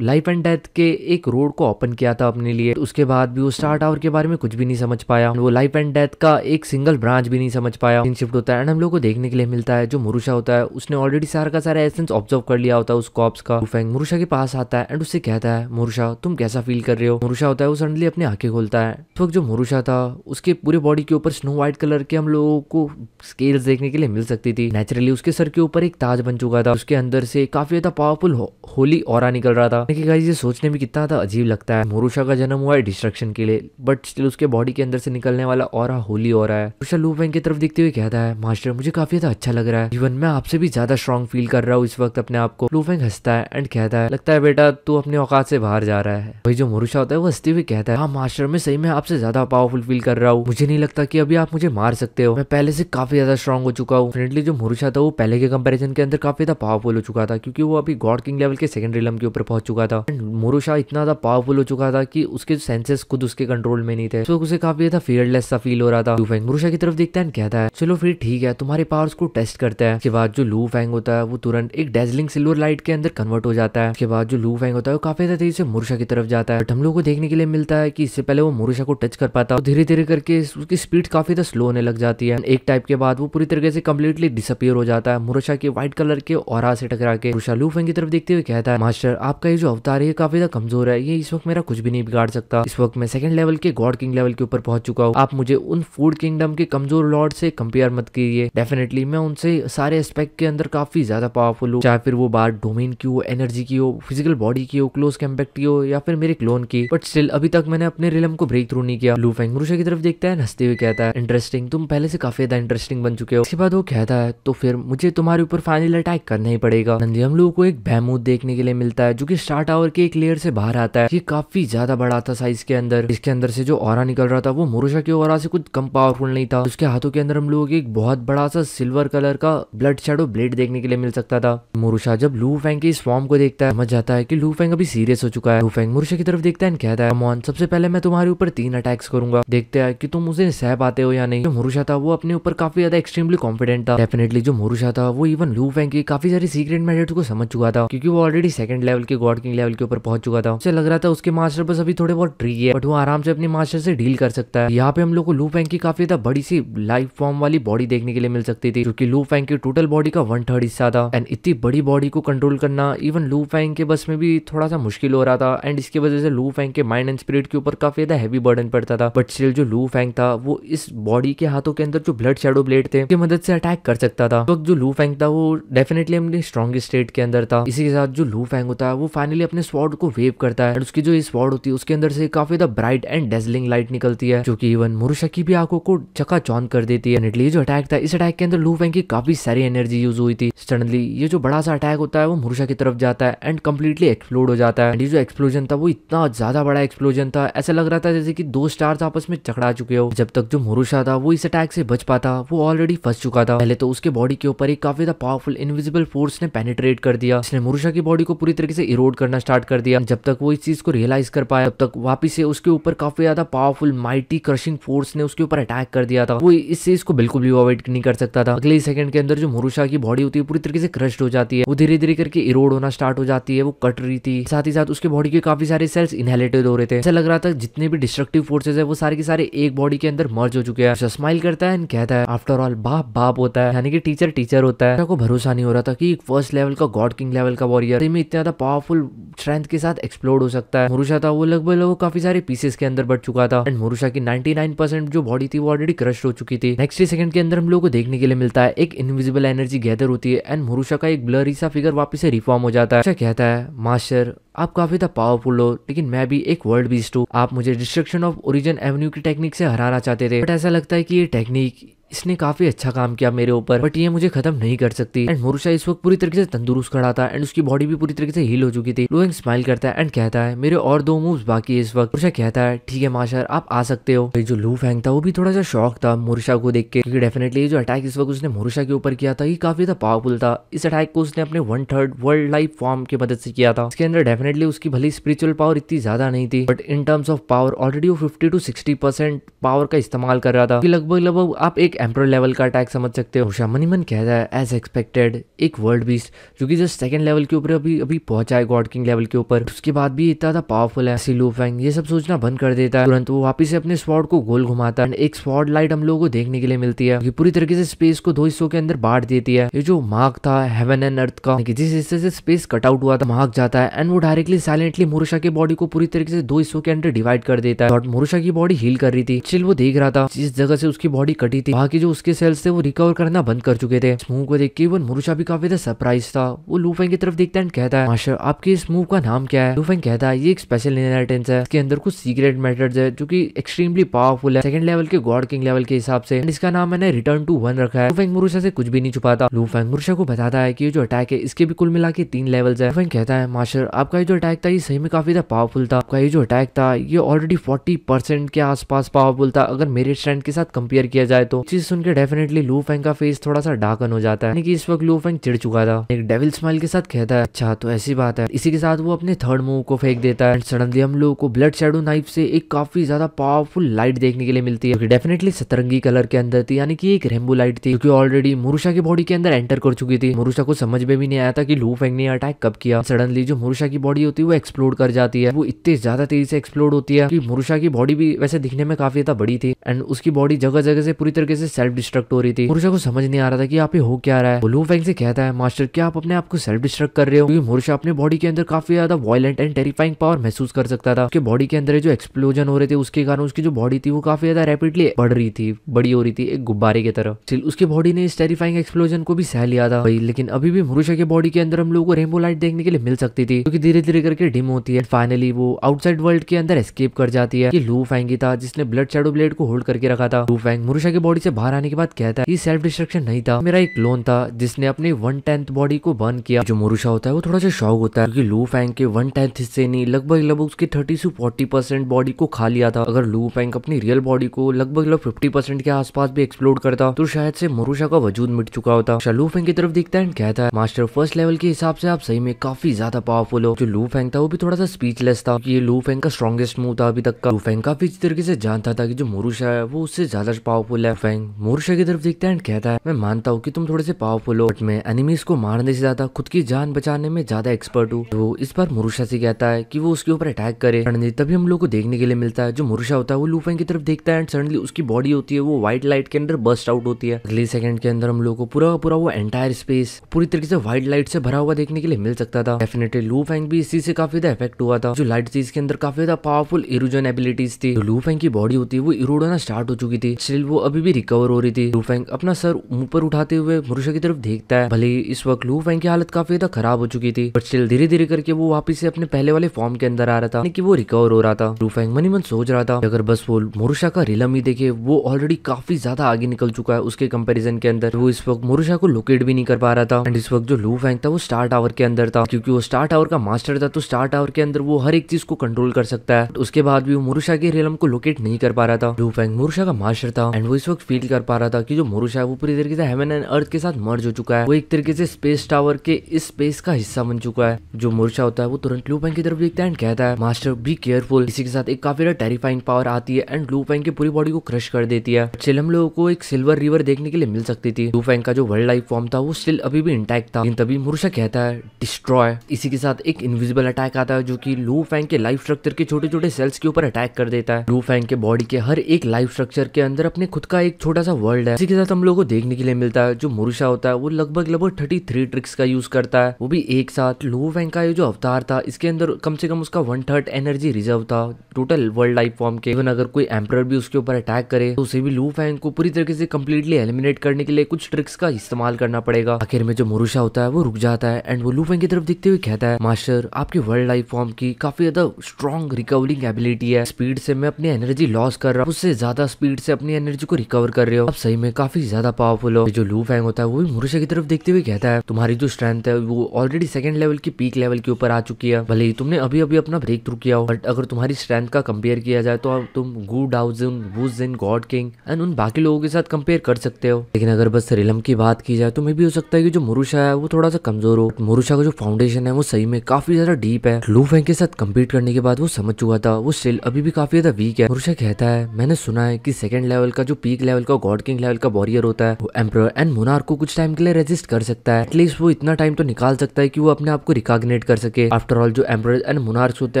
लाइफ एंड डेथ के एक रोड को ओपन किया था अपने लिए। उसके बाद भी वो स्टार टावर के बारे में कुछ भी नहीं समझ पाया, वो लाइफ एंड डेथ का एक सिंगल ब्रांच भी नहीं समझ पाया। शिफ्ट होता है एंड हम लोग को देखने के लिए मिलता है जो मुरुशा होता है उसने ऑलरेडी सारा का सारा एसेंस ऑब्जर्व कर लिया होता है उस कॉप्स का। फेंग मुरुशा के पास आता है एंड उससे कहता है मुरुशा तुम कैसा फील कर रहे हो। मुरुशा होता है वो सडनली अपनी आंखें खोलता है। उस वक्त जो मुरुशा था उसके पूरे बॉडी के ऊपर स्नो व्हाइट कलर के हम लोगों को स्केल्स देखने के लिए मिल सकती थी। नेचुरली उसके सर के ऊपर एक ताज बन चुका था, उसके अंदर से काफी ज्यादा पावरफुल होली ऑरा निकल रहा था। ये सोचने में कितना था अजीब लगता है। मुरुशा का जन्म हुआ है डिस्ट्रक्शन के लिए बट स्टिल उसके बॉडी के अंदर से निकलने वाला ऑरा होली ऑरा है। मुरुशा लू फेंग की तरफ देखते हुए कहता है मास्टर मुझे काफी ज्यादा अच्छा लग रहा है, इवन मैं आपसे भी ज्यादा स्ट्रांग फील कर रहा हूँ इस वक्त अपने आप को। लू फेंग हंसता है एंड कहता है लगता है बेटा तू अपने औकात से बाहर जा रहा है। वही जो मुरुशा होता है वो हंसते हुए कहता है हाँ मास्टर मैं सही में आपसे ज्यादा पावरफुल फील कर रहा हूँ, मुझे नहीं लगता कि अभी आप मुझे मार सकते हो, मैं पहले से काफी ज्यादा स्ट्रांग हो चुका हूँ। फ्रेंडली जो मुरुशा था वो पहले के कंपेरिजन के अंदर काफी ज्यादा पावरफुल हो चुका था क्योंकि वो अभी गॉड किंग लेवल के सेकंड रिलम के ऊपर पहुंच चुका था। मुरुशा इतना ज्यादा पावरफुल हो चुका था कि उसके सेंसेस खुद उसके कंट्रोल में नहीं थे, तो उसे काफी ज्यादा फियरलेस सा फील हो रहा था। लू फेंग मुरुशा की तरफ देखता है कहता है चलो फिर ठीक है तुम्हारे पावर्स को टेस्ट करते हैं। उसके बाद जो लू फेंग होता है वो तुरंत एक डेजलिंग सिल्वर लाइट के अंदर कन्वर्ट हो जाता है। उसके बाद जो लू फेंग होता है वो काफी ज्यादा तेजी से मुरुशा की तरफ जाता है बट हम लोग को देखने के लिए मिलता है कि इससे पहले वो मुरुशा को टच कर पाता है धीरे धीरे करके उसकी स्पीड काफी ज्यादा स्लो होने लग जाती है। एक टाइप के बाद वो पूरी तरीके से कम्प्लीटली डिसअपियर हो जाता है मुरुशा के व्हाइट कलर के ऑरा से टकरा के। मुरुशा लू फेंग की तरफ देखते हुए कहता है मास्टर आपका ये जो अवतार है काफी ज्यादा कमजोर है, ये इस वक्त मेरा कुछ भी नहीं बिगाड़ सकता। इस वक्त मैं सेकंड लेवल के गॉड किंग लेवल के ऊपर पहुंच चुका हूँ। आप मुझे उन फूड किंगडम के कमजोर लॉर्ड से कंपेयर मत कीजिए। डेफिनेटली मैं उनसे सारे एस्पेक्ट के अंदर काफी ज्यादा पावरफुल हूँ, चाहे फिर वो बात डोमेन की हो, एनर्जी की हो, फिजिकल बॉडी की हो, क्लोज कॉम्बैट की हो, या फिर मेरे क्लोन की। बट स्टिल अभी तक मैंने अपने रिलम को ब्रेक थ्रू नहीं किया। लू फेंग मुरुशा की तरफ देखता है, हंसते हुए कहता है, इंटरेस्टिंग, तुम पहले से काफी ज्यादा इंटरेस्टिंग बन चुके हो। इसके बाद वो कहता है, तो फिर मुझे तुम्हारे ऊपर फाइनल अटैक करना ही पड़ेगा। नंदी हम लोगों को एक बेहमूथ देखने के लिए मिलता है जो कि स्टार टावर के एक लेयर से बाहर आता है। ये काफी ज्यादा बड़ा था साइज के अंदर। इसके अंदर से जो ऑरा निकल रहा था वो मुरुशा के ऑरा से कुछ कम पावरफुल नहीं था। उसके हाथों के अंदर हम लोगों को एक बहुत बड़ा सा सिल्वर कलर का ब्लड शैडो ब्लेड देखने के लिए मिल सकता था। मुरुशा जब लू फेंग के इस फॉर्म को देखता है, समझ जाता है कि लू फेंग अभी सीरियस हो चुका है। लू फेंग मुरुशा की तरफ देखता है, कहता है, कम ऑन, सबसे पहले मैं तुम्हारे ऊपर 3 अटैक्स करूंगा, देखते हैं कि तुम उसे सह पाते हो या नहीं। जो मुरुशा था वो अपने ऊपर काफी ज्यादा एक्सट्रीमली कॉन्फिडेंट था। डेफिनेटली जो मुरुशा था वो इवन लू फेंग की काफी सारी सीक्रेट मेथड्स को समझ चुका था, क्योंकि वो ऑलरेडी सेकंड लेवल के गॉड किंग लेवल के ऊपर पहुंच चुका था। उसे लग रहा था उसके मास्टर बस अभी थोड़े बहुत ट्रिकी है, बट वो आराम से अपने मास्टर से डील कर सकता है। यहाँ पे हम लोग को लू फेंग की काफी ज्यादा बड़ी सी लाइफ फॉर्म वाली बॉडी देखने के लिए मिल सकती थी, क्योंकि लू फेंग की टोटल बॉडी का 1/3 हिस्सा था। एंड इतनी बड़ी बॉडी को कंट्रोल करना इवन लू फेंग के बस में भी थोड़ा सा मुश्किल हो रहा था। एंड इसकी वजह से लू फेंग के माइंड एंड स्पिरिट के ऊपर काफी ज्यादा हैवी बर्डन पड़ता था। बट स्टिल जो लू फेंग था वो इस बॉडी के हाथों के अंदर जो ब्लड शैडो ब्लेड थे उसकी मदद से अटैक कर सकता था। तो जो लू फेंग था वो डेफिनेटली अपनी स्ट्रॉन्गेस्ट स्टेट के अंदर था। इसी के साथ जो लू फेंग होता है वो फाइनली अपने स्वॉर्ड को वेव करता है। एंड उसकी जो स्वॉर्ड होती है उसके अंदर से काफी ज्यादा ब्राइट एंड डेजलिंग लाइट निकलती है, जो कि इवन मुरुशा की भी आंखों को चकाचौंध कर देती है। नेटली जो अटैक था, इस अटैक के अंदर लू फेंग की काफी सारी एनर्जी यूज हुई थी। सडनली ये जो बड़ा सा अटैक होता है वो मुरुशा की तरफ जाता है एंड कंप्लीटली एक्सप्लोड हो जाता है। एंड ये जो एक्सप्लोजन था वो इतना ज्यादा बड़ा एक्सप्लोजन था, ऐसा लग रहा था जैसे कि 2 स्टार्स आपस में टकरा चुके हो। जब तक जो मुरुशा था वो इस अटैक से बच पाता, वो ऑलरेडी फंस चुका था। पहले तो उसके बॉडी के ऊपर एक काफी ज्यादा पावरफुल इनविजिबल फोर्स ने पेनिट्रेट कर दिया, इसने मुरुशा की बॉडी को पूरी तरीके से इरोड करना स्टार्ट कर दिया। जब तक वो इस चीज को रियलाइज कर पाया तब तक वापिस से उसके ऊपर काफी ज्यादा पावरफुल माइटी क्रशिंग फोर्स ने उसके ऊपर अटैक कर दिया था। वो इस चीज को बिल्कुल भी अवॉइड नहीं कर सकता था। अगले सेकंड के अंदर जो मुरुशा की बॉडी होती है पूरी तरीके से क्रश्ड हो जाती है, वो धीरे धीरे करके इरोड होना स्टार्ट हो जाती है, वो कट रही थी। साथ ही साथ उसके बॉडी के काफी सारे सेल्स इनहेलेटेड हो रहे थे। ऐसा लग रहा था जितने भी डिस्ट्रक्टिव फोर्सेस है वो सारे के सारे एक बॉडी के अंदर मर्ज हो चुके हैं। स्माइल करता है एंड कहता है, आफ्टर ऑल बाप बाप होता है, यानी कि टीचर टीचर होता है। को भरोसा नहीं हो रहा था कि एक फर्स्ट लेवल का गॉड किंग लेवल का वॉरियर में इतना ज्यादा पावरफुल स्ट्रेंथ के साथ एक्सप्लोड हो सकता है। मुरुशा था वो लगभग काफी सारे पीसेस के अंदर बढ़ चुका था। एंड मुरुशा की 99% जो बॉडी थी वो ऑलरेडी क्रश हो चुकी थी। नेक्स्ट सेकंड के अंदर हम लोग को देखने के लिए मिलता है एक इनविजिबल एनर्जी गैदर होती है एंड मुरुशा का एक ब्लरी सा फिगर वापस से रिफॉर्म हो जाता है। अच्छा कहता है, मास्टर आप काफी ज्यादा पावरफुल हो, लेकिन मैं भी एक वर्ल्ड बीस्ट हूँ। आप मुझे डिस्ट्रक्शन ऑफ ओरिजिन एवेन्यू की टेक्निक से हराना चाहते थे, बट ऐसा लगता है कि ये टेक्निक इसने काफी अच्छा काम किया मेरे ऊपर, बट ये मुझे खत्म नहीं कर सकती। एंड मुरुशा इस वक्त पूरी तरीके से तंदुरुस्त खड़ा था एंड उसकी बॉडी भी पूरी तरीके से हील हो चुकी थी। लुएंग स्माइल करता है एंड कहता है, मेरे और 2 मूव्स बाकी है इस वक्त। मुरुशा कहता है, ठीक है मास्टर आप आ सकते हो। जो लू फेंग था वो भी थोड़ा सा शॉक था मुरुशा को देख के, क्योंकि डेफिनेटली जो अटैक इस वक्त उसने मुरुशा के ऊपर किया था ये काफी ज्यादा पावरफुल था। इस अटैक को उसने अपने 1/3 वर्ल्ड लाइफ फॉर्म की मदद से किया था। इसके अंदर डेफिनेटली उसकी भली स्पिरिचुअल पावर इतनी ज्यादा नहीं थी, but in terms of power already वो 50 to 60% पावर का इस्तेमाल कर रहा था। लगभग आप एक एम्परर लेवल का समझ सकते हो। मुरुशा मनी मन कहता है, एज एक्सपेक्टेड एक वर्ल्ड बीस्ट जो कि जस्ट सेकंड लेवल के ऊपर अभी पहुंचा है गॉड किंग लेवल के ऊपर, उसके बाद भी इतना ज्यादा पावरफुल है। लू फेंग ये सब सोचना बंद कर देता है। तुरंत वो वापस से अपने स्वॉर्ड को गोल घुमाता है। एक स्वॉर्ड लाइट हम लोगों को देखने के लिए मिलती है, ये पूरी तरीके से स्पेस को 2 हिस्सों के अंदर बांट देती है। ये जो मार्क था हेवन एंड अर्थ का, जिस हिस्से से स्पेस कट आउट हुआ था, मार्क जाता है एंड वो डायरेक्टली साइलेंटली मुरुशा की बॉडी को पूरी तरीके से 2 हिस्सों के अंदर डिवाइड कर देता है। मुरुशा की बॉडी हील कर रही थी, स्टिल वो देख रहा था जिस जगह से उसकी बॉडी कटी थी वहां की जो उसके सेल्स थे वो रिकवर करना बंद कर चुके थे। इस मूव को देख के इवन मुरुशा भी काफी सरप्राइज था। वो लू फेंग की तरफ देखता है एंड कहता है, मास्टर आपके इस मूव का नाम क्या है? लू फेंग कहता है, ये एक स्पेशल इनहेरिटेंस है, इसके अंदर कुछ सीक्रेट मेथड्स है जो कि एक्सट्रीमली पावरफुल है सेकंड लेवल के गॉड किंग लेवल के हिसाब से। इसका नाम मैंने रिटर्न टू 1 रखा है। लू फेंग मुरुशा से कुछ भी नहीं छुपाता। लू फेंग मुरुशा को बताता है कि ये जो अटैक है इसके भी कुल मिला के 3 लेवल्स है। लू फेंग कहता है, मास्टर आपका ये जो अटैक था ये सही में काफी पावरफुल था। आपका ये जो अटैक था ये ऑलरेडी 40% के आसपास पावरफुल था अगर मेरे स्ट्रेंथ के साथ कंपेयर किया जाए तो। चीज सुनकर डेफिनेटली लू फेंग का फेस थोड़ा सा डार्कन हो जाता है कि इस वक्त लू फेंग चिढ़ चुका था। एक डेविल स्माइल के साथ कहता है, अच्छा तो ऐसी बात है। इसी के साथ वो अपने थर्ड मूव को फेंक देता है। सडनली हम लोगों को ब्लड शैडो नाइफ से एक काफी ज्यादा पावरफुल लाइट देखने के लिए मिलती है, डेफिनेटली सतरंगी कलर के अंदर थी, यानी कि एक रेनबो लाइट थी, क्योंकि ऑलरेडी मुरुशा की बॉडी के अंदर एंटर कर चुकी थी। मुरुशा को समझ में भी नहीं आया था कि लू फेंग ने अटैक कब किया। सडनली जो मुरुशा की बॉडी होती है वो एक्सप्लोड कर जाती है। वो इतनी ज्यादा तेजी से एक्सप्लोड होती है कि मुरुशा की बॉडी भी वैसे दिखने में काफी ज्यादा बड़ी थी एंड उसकी बॉडी जगह जगह से पूरी तरीके से सेल्फ डिस्ट्रक्ट हो रही थी। मोरुशा को समझ नहीं आ रहा था कि यहाँ पे हो क्या रहा है। वो लू फेंग से कहता है, मास्टर क्या आप अपने आप को सेल्फ डिस्ट्रक्ट कर रहे हो? क्योंकि मोरुशा अपने बॉडी के अंदर काफी ज्यादा वायलेंट एंड टेरिफाइंग पावर महसूस कर सकता था। उसके बॉडी के अंदर जो एक्सप्लोजन हो रहे थे उसके कारण उसकी जो बॉडी थी वो काफी ज्यादा रैपिडली बढ़ रही थी, बड़ी हो रही थी एक गुब्बारे की तरह। स्टिल उसकी बॉडी ने इस टेरिफाइंग एक्सप्लोजन को भी सह लिया था भाई, लेकिन अभी भी मोरुशा के बॉडी के अंदर हम लोगों को रेनबो लाइट देखने के लिए मिल सकती थी, क्योंकि धीरे धीरे करके डिम होती है। फाइनली वो आउटसाइड वर्ल्ड के अंदर एस्केप कर जाती है। ये लू फेंग ही था जिसने ब्लड शैडो ब्लेड को होल्ड करके रखा था। लू फेंग मोरुशा की बॉडी से बाहर आने के बाद कहता है ये सेल्फ डिस्ट्रक्शन नहीं था, मेरा एक क्लोन था जिसने अपनी 1/10 बॉडी को बर्न किया। जो मोरुशा होता है वो थोड़ा सा शॉक होता है, क्योंकि लू फेंग के 1/10 हिस्से नहीं लगभग उसके 30 से 40% बॉडी को खा लिया था। अगर लू फेंग अपनी रियल बॉडी को लगभग 50% के आसपास भी एक्सप्लोड करता तो शायद से मोरुशा का वजूद मिट चुका होता। लू फेंग की तरफ देखता है, कहता है मास्टर फर्स्ट लेवल के हिसाब से आप सही में काफी ज्यादा पावरफुल हो। जो लू फेंग था वो भी थोड़ा सा स्पीचलेस था, ये लू फेंग का स्ट्रॉन्गेस्ट मूव था अभी तक का। लू फेंग काफी अच्छी तरीके से जानता था कि जो मोरुशा है वो उससे ज्यादा पावरफुल है। फेंग मोरुशा की तरफ देखता है, कहता है मैं मानता हूँ कि तुम थोड़े से पावरफुल हो, बट मैं एनिमीज को मारने से ज्यादा खुद की जान बचाने में ज्यादा एक्सपर्ट हूँ। तो इस बार मोरुशा से कहता है कि वो उसके ऊपर अटैक करे। सडनली तभी हम लोग को देखने के लिए मिलता है जो मोरुशा होता है वो लू फेंग की तरफ देखता है एंड सडनली उसकी बॉडी होती है वो व्हाइट लाइट के अंदर बर्स्ट आउट होती है। अगले सेकंड के अंदर हम लोग को पूरा वो एंटायर स्पेस पूरी तरीके से व्हाइट लाइट से भरा हुआ देखने के लिए मिल सकता था। डेफिनेटली लू फेंग भी इसी से काफी ज्यादा इफेक्ट हुआ था। जो लाइट थी इसके अंदर काफी ज्यादा पावरफुल इरोजन एबिलिटीज थी। जो लू फेंग की बॉडी होती है वो इरोड होना स्टार्ट हो चुकी थी, स्टिल वो अभी भी रिकवर हो रही थी। लू फेंग अपना सर ऊपर उठाते हुए मोरुशा की तरफ देखता है। भले इस वक्त लू फेंग की हालत काफी ज्यादा खराब हो चुकी थी, बट स्टिल धीरे धीरे करके वो वापस से अपने पहले वाले फॉर्म के अंदर आ रहा था, यानी कि वो रिकवर हो रहा था। लू फेंग मन ही मन सोच रहा था अगर बस वो मोरुशा का रिलम ही देखे, वो ऑलरेडी काफी ज्यादा आगे निकल चुका है उसके कंपैरिजन के अंदर। वो इस वक्त मोरुशा को लोकेट भी नहीं कर पा रहा था। एंड इस वक्त जो लू फेंग था वो स्टार टावर के अंदर था, क्योंकि वो स्टार टावर का मास्टर था, तो स्टार टावर के अंदर वो हर एक चीज को कंट्रोल कर सकता है। उसके बाद भी वो मोरुशा के रिलम को लोकेट नहीं कर पा रहा था। लू फेंग मोरुशा का मास्टर था एंड वो इस वक्त फील कर पा रहा था कि जो मोरुशा है वो पूरी तरीके से हेवन एंड अर्थ के साथ मर्ज हो चुका है। वो एक तरीके से स्पेस टावर के इस स्पेस का हिस्सा बन चुका है। जो मोरुशा होता है वो तुरंत लू फेंग की तरफ देखता है एंड कहता है मास्टर बी केयरफुल। इसी के साथ एक काफी टेरिफाइंग पावर आती है एंड लू फेंग की पूरी बॉडी को क्रश कर देती है। स्टिल हम लोगों को एक सिल्वर रिवर देखने के लिए मिल सकती थी। लू फेंग का जो वर्ल्ड लाइफ फॉर्म था वो स्टिल अभी भी इंटैक्ट था, लेकिन तभी मोरुशा कहता है डिस्ट्रॉय। इसी के साथ एक इनविजिबल अटैक आता है जो कि लू फेंग के लाइफ स्ट्रक्चर के छोटे छोटे सेल्स के ऊपर अटैक कर देता है। लू फेंग के बॉडी के हर एक लाइफ स्ट्रक्चर के अंदर अपने खुद का एक छोटा सा वर्ल्ड है। इसी के साथ हम लोगों को देखने के लिए मिलता है जो मोरुशा होता है वो लगभग 33 ट्रिक्स का यूज करता है, वो भी एक साथ। लू फेंग का ये जो अवतार था इसके अंदर कम से कम उसका 1/3 एनर्जी रिजर्व था टोटल वर्ल्ड लाइफ फॉर्म के। इवन अगर कोई एम्परर भी उसके ऊपर अटैक करे तो उसे भी लू फेंग को पूरी तरीके से कंप्लीटली एलिमिनेट करने के लिए कुछ ट्रिक्स का इस्तेमाल करना पड़ेगा। आखिर में जो मोरुशा होता है वो रुक जाता है एंड वो लू फेंग की तरफ देखते हुए कहता है मास्टर आपके वर्ल्ड लाइफ फॉर्म की काफी ज्यादा स्ट्रॉन्ग रिकवरिंग एबिलिटी है। स्पीड से मैं अपनी एनर्जी लॉस कर रहा हूँ, उससे ज्यादा स्पीड से अपनी एनर्जी को रिकवर कर रहे हो, आप सही में काफी ज्यादा पावरफुल हो। जो लू फेंग होता है वो भी मोरुशा की तरफ देखते हुए कहता है तुम्हारी जो स्ट्रेंथ है वो ऑलरेडी सेकंड लेवल की पीक लेवल के ऊपर आ चुकी है। भले ही तुमने अभी अभी अपना ब्रेक थ्रू किया हो, बट अगर तुम्हारी स्ट्रेंथ का कंपेयर किया जाए तो तुम गू डाउजन, वुजिन, गॉड किंग एंड उन बाकी लोगों के साथ कंपेयर कर सकते हो। लेकिन अगर बस रिलम की बात की जाए तो मैं भी हो सकता है कि जो मोरुशा है वो थोड़ा सा कमजोर हो। मोरुशा का जो फाउंडेशन है वो सही में काफी ज्यादा डीप है। लू फेंग के साथ कम्पीट करने के बाद वो समझ चुका था वो स्टिल अभी भी काफी ज्यादा वीक है। मोरुशा कहता है मैंने सुना है कि सेकंड लेवल का जो पीक लेवल का गॉड किंग लेवल का वॉरियर होता है वो एम्परर एंड मोनार्क को कुछ टाइम के लिए रेजिस्ट कर सकता है। एटलीस्ट वो इतना टाइम तो निकाल सकता है कि वो अपने आप को रिकॉग्निट कर सके। आफ्टर ऑल जो एम्परर एंड मोनार्क्स होता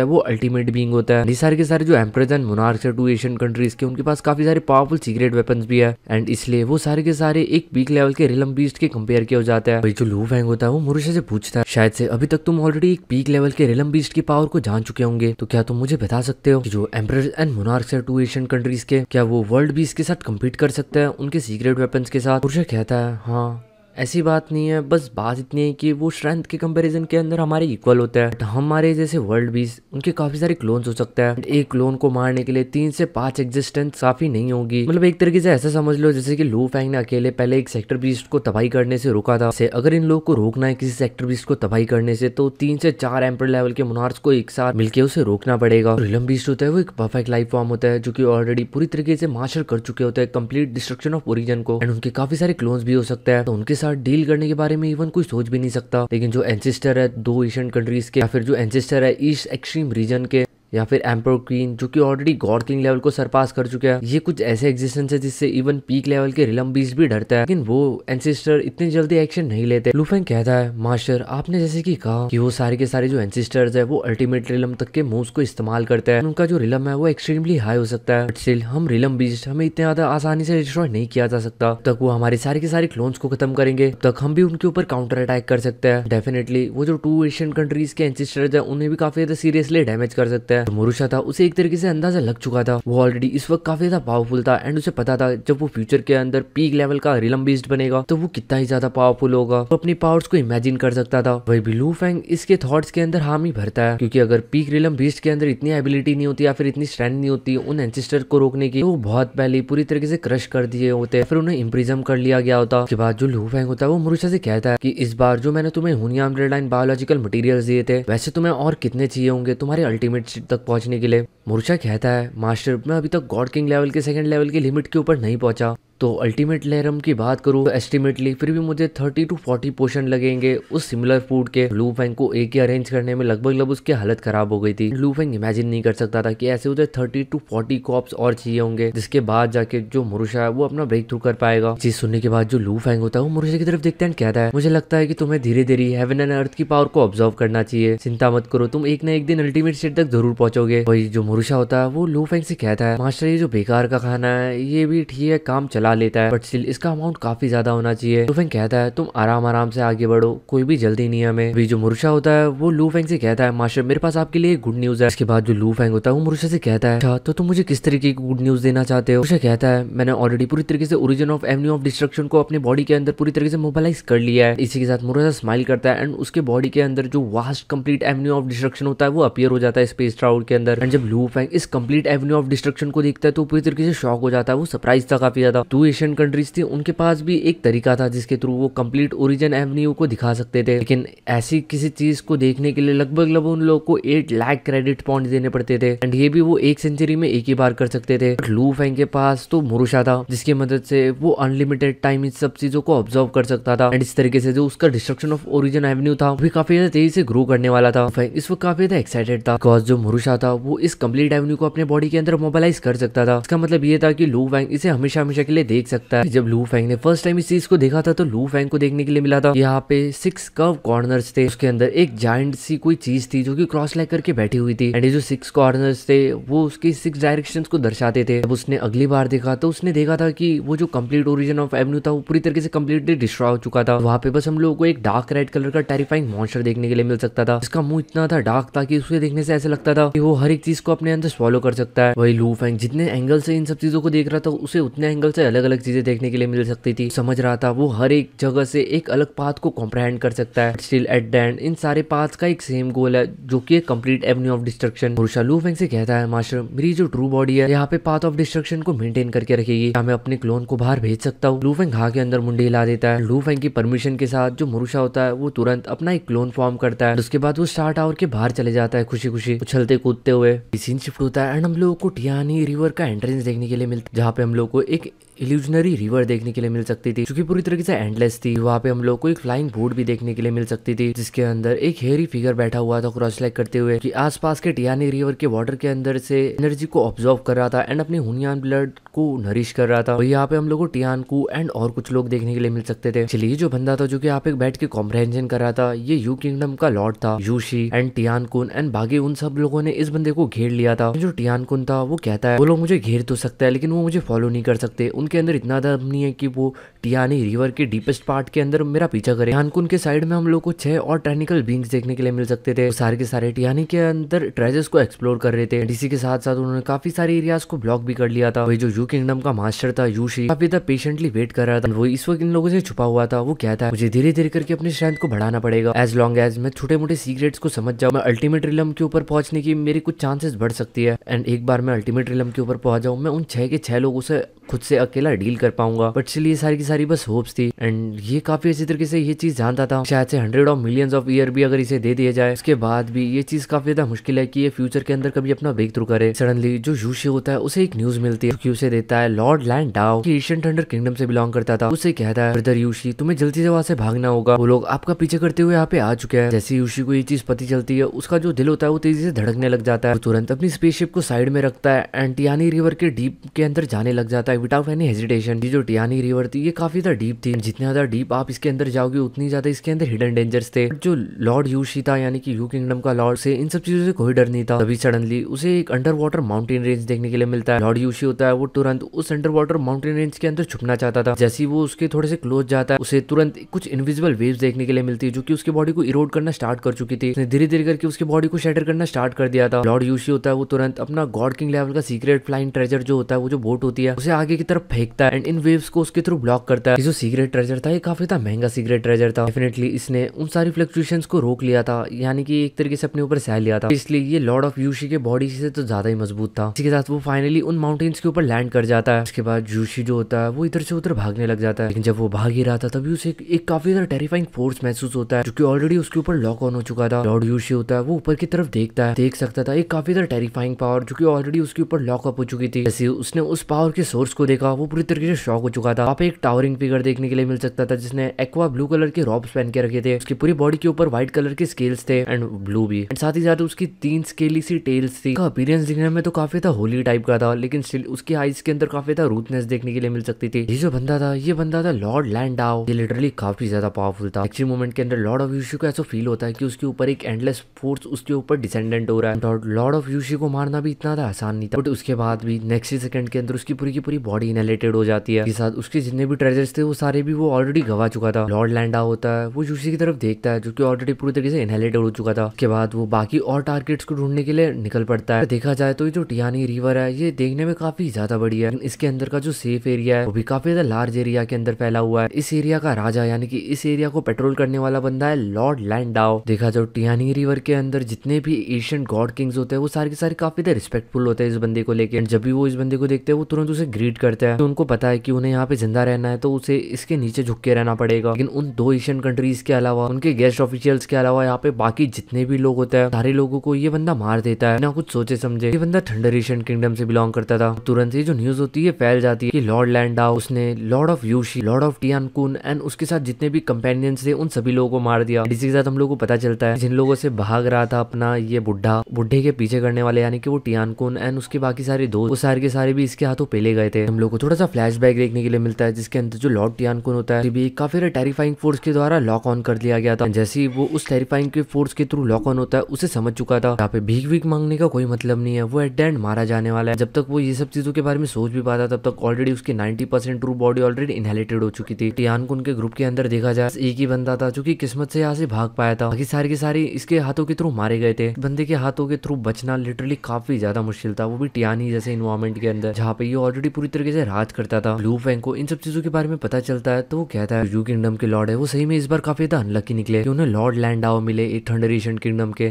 है वो अल्टीमेट बीइंग होता है। सारे के सारे जो एम्परर एंड मोनार्क्स है 2 एशियन कंट्रीज के, उनके पास काफी सारे पावरफुल सीक्रेट वेपन्स भी है एंड इसलिए वो सारे के सारे एक पीक लेवल के रिलम बीस्ट के कंपेयर किया जाता है। जो लू फेंग होता है वो मोरुशा से पूछता है शायद से अभी तक तुम ऑलरेडी एक पीक लेवल के रिलम बीस्ट की पावर को जान चुके होंगे, तो क्या तुम मुझे बता सकते हो कि जो एम्परर एंड मोनार्क्स है 2 एशियन कंट्रीज के, क्या वो वर्ल्ड बीस्ट के साथ कम्पीट कर सकते हैं उनके सीक्रेट वेपन्स के साथ? मोरुशा कहता है हाँ ऐसी बात नहीं है, बस बात इतनी है कि वो स्ट्रेंथ के कंपैरिजन के अंदर हमारे इक्वल होता है। हमारे जैसे वर्ल्ड बीस उनके काफी सारे क्लोन्स हो सकते हैं। एक क्लोन को मारने के लिए 3 से 5 एग्जिस्टेंस काफी नहीं होगी। मतलब एक तरीके से ऐसा समझ लो जैसे कि लू फेंग ने अकेले पहले एक सेक्टर बीस्ट को तबाही करने से रोका था। अगर इन लोगों को रोकना है किसी सेक्टर बीस्ट को तबाही करने से तो 3 से 4 एम्पर लेवल के मोनार्क्स को एक साथ मिलकर उसे रोकना पड़ेगा। रिलम बीस्ट होता है वो एक परफेक्ट लाइफ फॉर्म होता है जो कि ऑलरेडी पूरी तरीके से मास्टर कर चुके होते हैं कंप्लीट डिस्ट्रक्शन ऑफ ओरिजिन को। एंड उनके काफी सारे क्लोन्स भी हो सकते हैं, तो उनके साथ डील करने के बारे में इवन कोई सोच भी नहीं सकता। लेकिन जो एंसेस्टर है 2 एशियन कंट्रीज के या फिर जो एंसेस्टर है ईस्ट एक्सट्रीम रीजन के, या फिर एम्पर क्वीन जो कि ऑलरेडी गॉड किंग लेवल को सरपास कर चुके हैं। ये कुछ ऐसे एग्जिस्टेंस है जिससे इवन पीक लेवल के रिलम बीस्ट भी डरता है, लेकिन वो एंसेस्टर इतनी जल्दी एक्शन नहीं लेते। लू फेंग कहता है मास्टर आपने जैसे कि कहा कि वो सारे के सारे जो एंसेस्टर्स है वो अल्टीमेट रिलम तक के मूव्स को इस्तेमाल करते हैं। उनका जो रिलम है वो एक्सट्रीमली हाई हो सकता है, बट स्टिल हम रिलम बीस्ट हमें इतने ज्यादा आसानी से डिस्ट्रॉय नहीं किया जा सकता। तब तक वो हमारे सारे के सारे क्लोन्स को खत्म करेंगे, तब तक हम भी उनके ऊपर काउंटर अटैक कर सकते हैं। डेफिनेटली वो जो 2 एशियन कंट्रीज के एंसेस्टर्स है उन्हें भी काफी ज्यादा सीरियसली डैमेज कर सकते हैं। मोरुशा था उसे एक तरीके से अंदाजा लग चुका था, वो ऑलरेडी इस वक्त काफी ज्यादा पावरफुल था एंड उसे पता था जब वो फ्यूचर के अंदर पीक लेवल का रिलम बीस्ट बनेगा तो वो कितना ही ज्यादा पावरफुल होगा। वो अपनी पावर्स को इमेजिन कर सकता था। वही भी लू फेंग इसके थॉट्स के अंदर हामी भरता है, क्योंकि अगर पीक रिलम बीस्ट के अंदर इतनी एबिलिटी नहीं होती या फिर इतनी स्ट्रेंथ नहीं होती उन एंसेस्टर को रोकने की, तो वो बहुत पहले पूरी तरीके से क्रश कर दिए होते, फिर उन्हें इम्प्रिजन कर लिया गया होता। उसके बाद जो लू फेंग होता है वो मोरुशा से कहता है कि इस बार जो मैंने तुम्हें हुनियाम रेडलाइन बायोलॉजिकल मटेरियल्स दिए थे वैसे तुम्हें और कितने चाहिए होंगे तुम्हारे अल्टीमेट स्टेट तक पहुंचने के लिए। मोरुशा कहता है मास्टर मैं अभी तक गॉड किंग लेवल के सेकंड लेवल की लिमिट के ऊपर नहीं पहुंचा, तो अल्टीमेट लेरम की बात करूँ तो एस्टिमेटली फिर भी मुझे 30 to 40 पोर्शन लगेंगे उस सिमिलर फूड के। लू फेंग को एक ही अरेंज करने में लगभग उसकी हालत खराब हो गई थी। लू फेंग इमेजिन नहीं कर सकता था कि ऐसे उधर 30 to 40 कॉप्स और चाहिए होंगे, जिसके बाद जाके जो मोरुशा है वो अपना ब्रेक थ्रू कर पाएगा। चीज सुनने के बाद जो लू फेंग होता है वो मोरुशा की तरफ देखता है, कहता है मुझे लगता है कि तुम्हें धीरे धीरे हेवन एंड अर्थ की पावर को ऑब्जर्व करना चाहिए, चिंता मत करो तुम एक ना एक दिन अल्टीमेट स्टेट तक जरूर पहुंचोगे। वही जो मोरुशा होता है वो लू फेंग से कहता है मास्टर ये जो बेकार का खाना है ये भी ठीक है काम चला लेता है, बट स्टिल इसका अमाउंट काफी ज्यादा होना चाहिए। लू फेंग कहता है तुम आराम आराम से आगे बढ़ो, कोई भी जल्दी नहीं है हमें। अभी जो मोरुशा होता है वो लू फेंग से कहता है मास्टर मेरे पास आपके लिए गुड न्यूज है। इसके बाद जो लू फेंग होता है वो मोरुशा से कहता है अच्छा तो तुम मुझे किस तरीके की गुड न्यूज देना चाहते हो। मोरुशा कहता है मैंने ऑलरेडी पूरी तरीके से origin of Avenue of destruction को अपने बॉडी के अंदर पूरी तरीके से मोबाइलाइज कर लिया है। इसी के साथ मोरुशा स्माइल करता है एंड उसके बॉडी के अंदर जो vast complete avenue of destruction होता है वो अपीयर हो जाता है स्पेस ट्राउड के अंदर। एंड जब लू फेंग इस कंप्लीट एवेन्यू ऑफ डिस्ट्रक्शन को देखता है तो पूरी तरीके से शॉक हो जाता है, वो सरप्राइज था काफी ज्यादा। 2 एशियन कंट्रीज थी उनके पास भी एक तरीका था जिसके थ्रू वो कंप्लीट ओरिजिन एवेन्यू को दिखा सकते थे, लेकिन ऐसी किसी चीज को देखने के लिए लगभग उन लोगों को 8 लाख क्रेडिट पॉइंट देने पड़ते थे एंड ये भी वो 1 सेंचुरी में एक ही बार कर सकते थे। बट लू फेंग के पास तो मोरुशा था जिसकी मदद से वो अनलिमिटेड टाइम इन सब चीजों को ऑब्जर्व कर सकता था एंड इस तरीके से जो उसका डिस्ट्रक्शन ऑफ ओरिजिन एवेन्यू था वो भी काफी ज्यादा तेजी से ग्रो करने वाला था। इस वक्त काफी ज्यादा एक्साइटेड था बिकॉज जो मोरुशा था वो इस कंप्लीट एवेन्यू को अपने बॉडी के अंदर मोबाइलाइज कर सकता था। इसका मतलब ये था कि लू फेंग इसे हमेशा हमेशा के लिए देख सकता है। जब लू फेंग ने फर्स्ट टाइम इस चीज को देखा था तो लू फेंग को देखने के लिए मिला था यहाँ पे 6 कर्व कॉर्नर्स थे, उसके अंदर एक जायंट सी कोई चीज थी जो कि क्रॉस लाइक करके बैठी हुई थी एंड ये जो 6 कॉर्नर्स थे वो उसकी 6 डायरेक्शंस को दर्शाते थे। जब उसने अगली बार देखा तो उसने देखा था कि वो जो कंप्लीट ओरिजिन ऑफ एवेन्यू था वो पूरी तरीके से कंप्लीटली डिस्ट्रॉय हो चुका था। वहाँ पे बस हम लोगों को एक डार्क रेड कलर का टेरिफाइंग मॉन्स्टर देखने के लिए मिल सकता था। इसका मुंह इतना था डार्क था कि उसे देखने से ऐसा लगता था कि वो हर एक चीज को अपने अंदर स्वॉलो कर सकता है। वही लू फेंग जितने एंगल से इन सब चीजों को देख रहा था उसे उतने एंगल से अलग अलग चीजें देखने के लिए मिल सकती थी। समझ रहा था वो हर एक जगह से एक अलग पाथ को कॉम्प्रहेंड कर सकता है। Still at the and in सारे पाथ्स का एक सेम गोल है जो कि एक कंप्लीट एवेन्यू ऑफ डिस्ट्रक्शन। मोरुशा लू फेंग से कहता है मास्टर मेरी जो ट्रू बॉडी है यहाँ पे पाथ ऑफ डिस्ट्रक्शन को मेंटेन करके रखेगी, क्या मैं अपने क्लोन को बाहर भेज सकता हूँ। लू फेंग हाँ के अंदर मुंडी हिला देता है। लू फेंग की परमिशन के साथ जो मोरुशा होता है वो तुरंत अपना एक क्लोन फॉर्म करता है। उसके बाद वो स्टार टावर के बाहर चले जाता है खुशी खुशी उछलते कूदते हुए। सीन शिफ्ट होता है एंड हम लोगों को टियानी रिवर का एंट्रेंस देखने के लिए मिलता है जहाँ पे हम लोग को एक इल्यूजनरी रिवर देखने के लिए मिल सकती थी जो कि पूरी तरीके से एंडलेस थी। वहाँ पे हम लोग को एक फ्लाइंग बोट भी देखने के लिए मिल सकती थी जिसके अंदर एक हेयरी फिगर बैठा हुआ था क्रॉस लाइक करते हुए कि आसपास के टियानी रिवर के वाटर के अंदर से एनर्जी को ऑब्जर्व कर रहा था एंड अपने हुनियान ब्लड को नरिश कर रहा था। वही यहाँ पे हम लोग को टियानकू एंड और कुछ लोग देखने के लिए मिल सकते थे। चलिए जो बंदा था जो कि यहाँ पे बैठ के कॉम्प्रहेंशन कर रहा था ये यू किंगडम का लॉर्ड था। यूशी एंड टियानकुन एंड बाकी उन सब लोगों ने इस बंदे को घेर लिया था। जो टियानकुन था वो कहता है वो लोग मुझे घेर तो सकता है लेकिन वो मुझे फॉलो नहीं कर सकते, उनके अंदर इतना दम नहीं है कि वो टियानी रिवर के डीपेस्ट पार्ट के अंदर मेरा पीछा करे। टियानकुन के साइड में हम लोग को 6 और टेक्निकल बींग्स देखने के लिए मिल सकते थे। सारे के सारे टियानी के अंदर ट्रेजर्स को एक्सप्लोर कर रहे थे। इसी के साथ साथ उन्होंने काफी सारे एरियाज को ब्लॉक भी कर लिया था। वही जो यू किंगडम का मास्टर था यूशी काफी ज्यादा पेशेंटली वेट कर रहा था। वो इस वक्त इन लोगों से छुपा हुआ था। वो कहता है मुझे धीरे धीरे करके अपनी स्ट्रेंथ को बढ़ाना पड़ेगा, एज लॉन्ग एज मैं छोटे मोटे सीक्रेट्स को समझ जाऊँ मैं अल्टीमेट रिलम के ऊपर पहुंचने की मेरी कुछ चांसेस बढ़ सकती है। एंड एक बार मैं अल्टीमेट रिलम के ऊपर पहुंच जाऊँ मैं उन 6 के 6 लोगों से खुद से अकेले अकेला डील कर पाऊंगा, बट स्टिल ये सारी की सारी बस होप्स थी। एंड ये काफी अच्छी तरीके से ये चीज जानता था, शायद से 100 ऑफ मिलियंस ऑफ ईयर भी अगर इसे दे दिया जाए उसके बाद भी ये चीज काफी ज्यादा मुश्किल है कि ये फ्यूचर के अंदर कभी अपना ब्रेक थ्रू करे। सडनली जो यूशी होता है उसे एक न्यूज मिलती है कि उसे देता है lord land Dao, Asian thunder kingdom से बिलोंग करता था। उसे कहता है ब्रदर यूशी तुम्हें जल्दी से वहां से भागना होगा, वो लोग आपका पीछे करते हुए यहाँ पे आ चुके हैं। जैसे यूशी को ये चीज पता चलती है उसका जो दिल होता है वो तेजी से धड़कने लग जाता है, तुरंत अपनी स्पेसशिप को साइड में रखता है एंड टियानी रिवर के डीप के अंदर जाने लग जाता है विदाउट एनी हेजिटेशन। जो टियानी रिवर थी ये काफी ज्यादा डीप थी, जितने ज्यादा डीप आप इसके अंदर जाओगे उतनी ज्यादा इसके अंदर हिडन डेंजर्स थे। जो लॉर्ड यूशी था यानी कि यू किंगडम का लॉर्ड से इन सब चीजों से कोई डर नहीं था। तभी सडनली उसे एक अंडर वाटर माउंटेन रेंज देखने के लिए मिलता है। लॉर्ड यूशी होता है वो तुरंत उस अंडर वाटर माउंटेन रेंज के अंदर छुपना चाहता था। जैसे ही वो उसके थोड़े से क्लोज जाता है उसे तुरंत कुछ इनविजिबल वेव्स देखने के लिए मिलती है जो कि उसकी बॉडी को इरोड करना स्टार्ट कर चुकी थी। धीरे धीरे करके उसकी बॉडी को शैटर करना स्टार्ट कर दिया था। लॉर्ड यूशी होता है वो तुरंत अपना गॉड किंग लेवल का सीक्रेट फ्लाइंग ट्रेजर जो होता है वो जो बोट होती है उसे आगे की तरफ फेंकता है एंड इन वेव्स को उसके थ्रू ब्लॉक करता है। जो सीक्रेट ट्रेजर था ये काफी था महंगा सीक्रेट ट्रेजर था। डेफिनेटली इसने उन सारी फ्लक्चुएशंस को रोक लिया था, यानी कि एक तरीके से अपने ऊपर सह लिया था, इसलिए ये लॉर्ड ऑफ यूशी के बॉडी से तो ज्यादा ही मजबूत था। इसी के साथ वो फाइनली उन माउंटेन्स के ऊपर लैंड कर जाता है। उसके बाद यूशी जो होता है वो इधर से उधर भागने लग जाता है, लेकिन जब वो भाग ही रहा था तभी उसे एक काफी ज्यादा टेरिफाइंग फोर्स महसूस होता है जो कि ऑलरेडी उसके ऊपर लॉक ऑन हो चुका था। लॉर्ड यूशी होता है वो ऊपर की तरफ देखता है, देख सकता था एक काफी ज्यादा टेरिफाइंग पावर जो कि ऑलरेडी उसके ऊपर लॉक अप हो चुकी थी। जैसे उसने उस पावर के सोर्स को देखा वो पूरी तरीके से शॉक हो चुका था। वहाँ पे एक टावरिंग फिगर देखने के लिए मिल सकता था जिसने एक्वा ब्लू कलर के रॉब्स पहन के रखे थे, उसकी पूरी बॉडी के ऊपर व्हाइट कलर के स्केल्स थे एंड ब्लू भी, एंड साथ ही साथ उसकी 3 स्केली सी टेल्स थी। अपीयरेंस दिखने में तो काफी था होली टाइप का था, लेकिन स्टिल उसकी आईज के अंदर काफी था रूथनेस देखने के लिए मिल सकती थी। ये जो बंदा था ये बंदा था लॉर्ड लैंड डाओ। ये लिटरली काफी ज्यादा पावरफुल था। एक्चुअली मोमेंट के अंदर लॉर्ड ऑफ यूशी को ऐसा फील होता है कि उसके ऊपर एक एंडलेस फोर्स उसके ऊपर डिसेंडेंट हो रहा है। लॉर्ड ऑफ यूशी को मारना भी इतना आसान नहीं था, बट उसके बाद भी नेक्स्ट सेकंड के अंदर उसकी पूरी की पूरी बॉडी इनहेलेटेड हो जाती है। साथ उसके जितने भी ट्रेजर्स थे वो सारे भी वो ऑलरेडी गवा चुका था। लॉर्ड लैंड डाओ होता है वो यूशी की तरफ देखता है जो कि ऑलरेडी पूरी तरीके से इनहेलेटेड हो चुका था। उसके बाद वो बाकी और टारगेट्स को ढूंढने के लिए निकल पड़ता है। देखा जाए तो ये जो टियानी रिवर है ये देखने में काफी ज्यादा बड़ी है, इसके अंदर का जो सेफ एरिया है वो भी काफी ज्यादा लार्ज एरिया के अंदर फैला हुआ है। इस एरिया का राजा यानी कि इस एरिया को पेट्रोल करने वाला बंदा है लॉर्ड लैंड डाओ। देखा जाए टियानी रिवर के अंदर जितने भी एशियन गॉड किंग्स होते हैं वो सारे के सारे काफी ज्यादा रिस्पेक्टफुल होते हैं इस बंदे को लेकर। जब भी वो इस बंदे को देखते हैं वो तुरंत उसे ग्रीट करते हैं। तो उनको पता है कि उन्हें यहाँ पे जिंदा रहना है तो उसे इसके नीचे झुक के रहना पड़ेगा। लेकिन उन 2 एशियन कंट्रीज के अलावा उनके गेस्ट ऑफिशियल्स के अलावा यहाँ पे बाकी जितने भी लोग होते हैं सारे लोगों को ये बंदा मार देता है ना कुछ सोचे समझे। ये बंदा थंडर एशियन किंगडम से बिलोंग करता था। तुरंत ही जो न्यूज होती है फैल जाती है कि लॉर्ड लैंड डाओ उसने lord of Yushi, lord of Tiankun and उसके साथ जितने भी कंपेनियंस थे उन सभी लोगों को मार दिया। इसी के साथ हम लोग को पता चलता है जिन लोगों से भाग रहा था अपना ये बुढ़े के पीछे करने वाले यानी कि वो टियानकुन एंड उसके बाकी सारे दोस्त वो सारे के सारे भी इसके हाथों पेले गए थे। हम लोग को थोड़ा सा फ्लैशबैक देखने के लिए मिलता है जिसके अंदर जो लॉर्ड टियानकुन होता है भी काफी टेरिफाइंग फोर्स के द्वारा लॉक ऑन कर दिया गया था। जैसे ही वो उस टेरिफाइंग के फोर्स के थ्रू लॉक ऑन होता है उसे समझ चुका था यहाँ पे भीख वीख मांगने का कोई मतलब नहीं है, वो एट द एंड मारा जाने वाला है। जब तक वो ये सब चीजों के बारे में सोच भी पाता तब तक ऑलरेडी उसकी 90% ट्रू बॉडी ऑलरेडी इनहेलेटेड हो चुकी थी। टियानकुन के ग्रुप के अंदर देखा जाए एक ही बंदा था जो कि किस्मत से यहाँ से भाग पाया था, बाकी सारे के सारे इसके हाथों के थ्रू मारे गए थे। बंदे के हाथों के थ्रू बचना लिटरली काफी ज्यादा मुश्किल था, वो भी टियानी जैसे इन्वायरमेंट के अंदर जहाँ पे ये ऑलरेडी पूरी तरीके से राज करता था। लू फेंग को इन सब चीजों के बारे में पता चलता है तो वो कहता है यू किंगडम के लॉर्ड है वो सही में इस बार काफी ज्यादा अनलकी निकले कि उन्हें लॉर्ड लैंड डाओ मिले एक थंडर एशियन किंगडम के।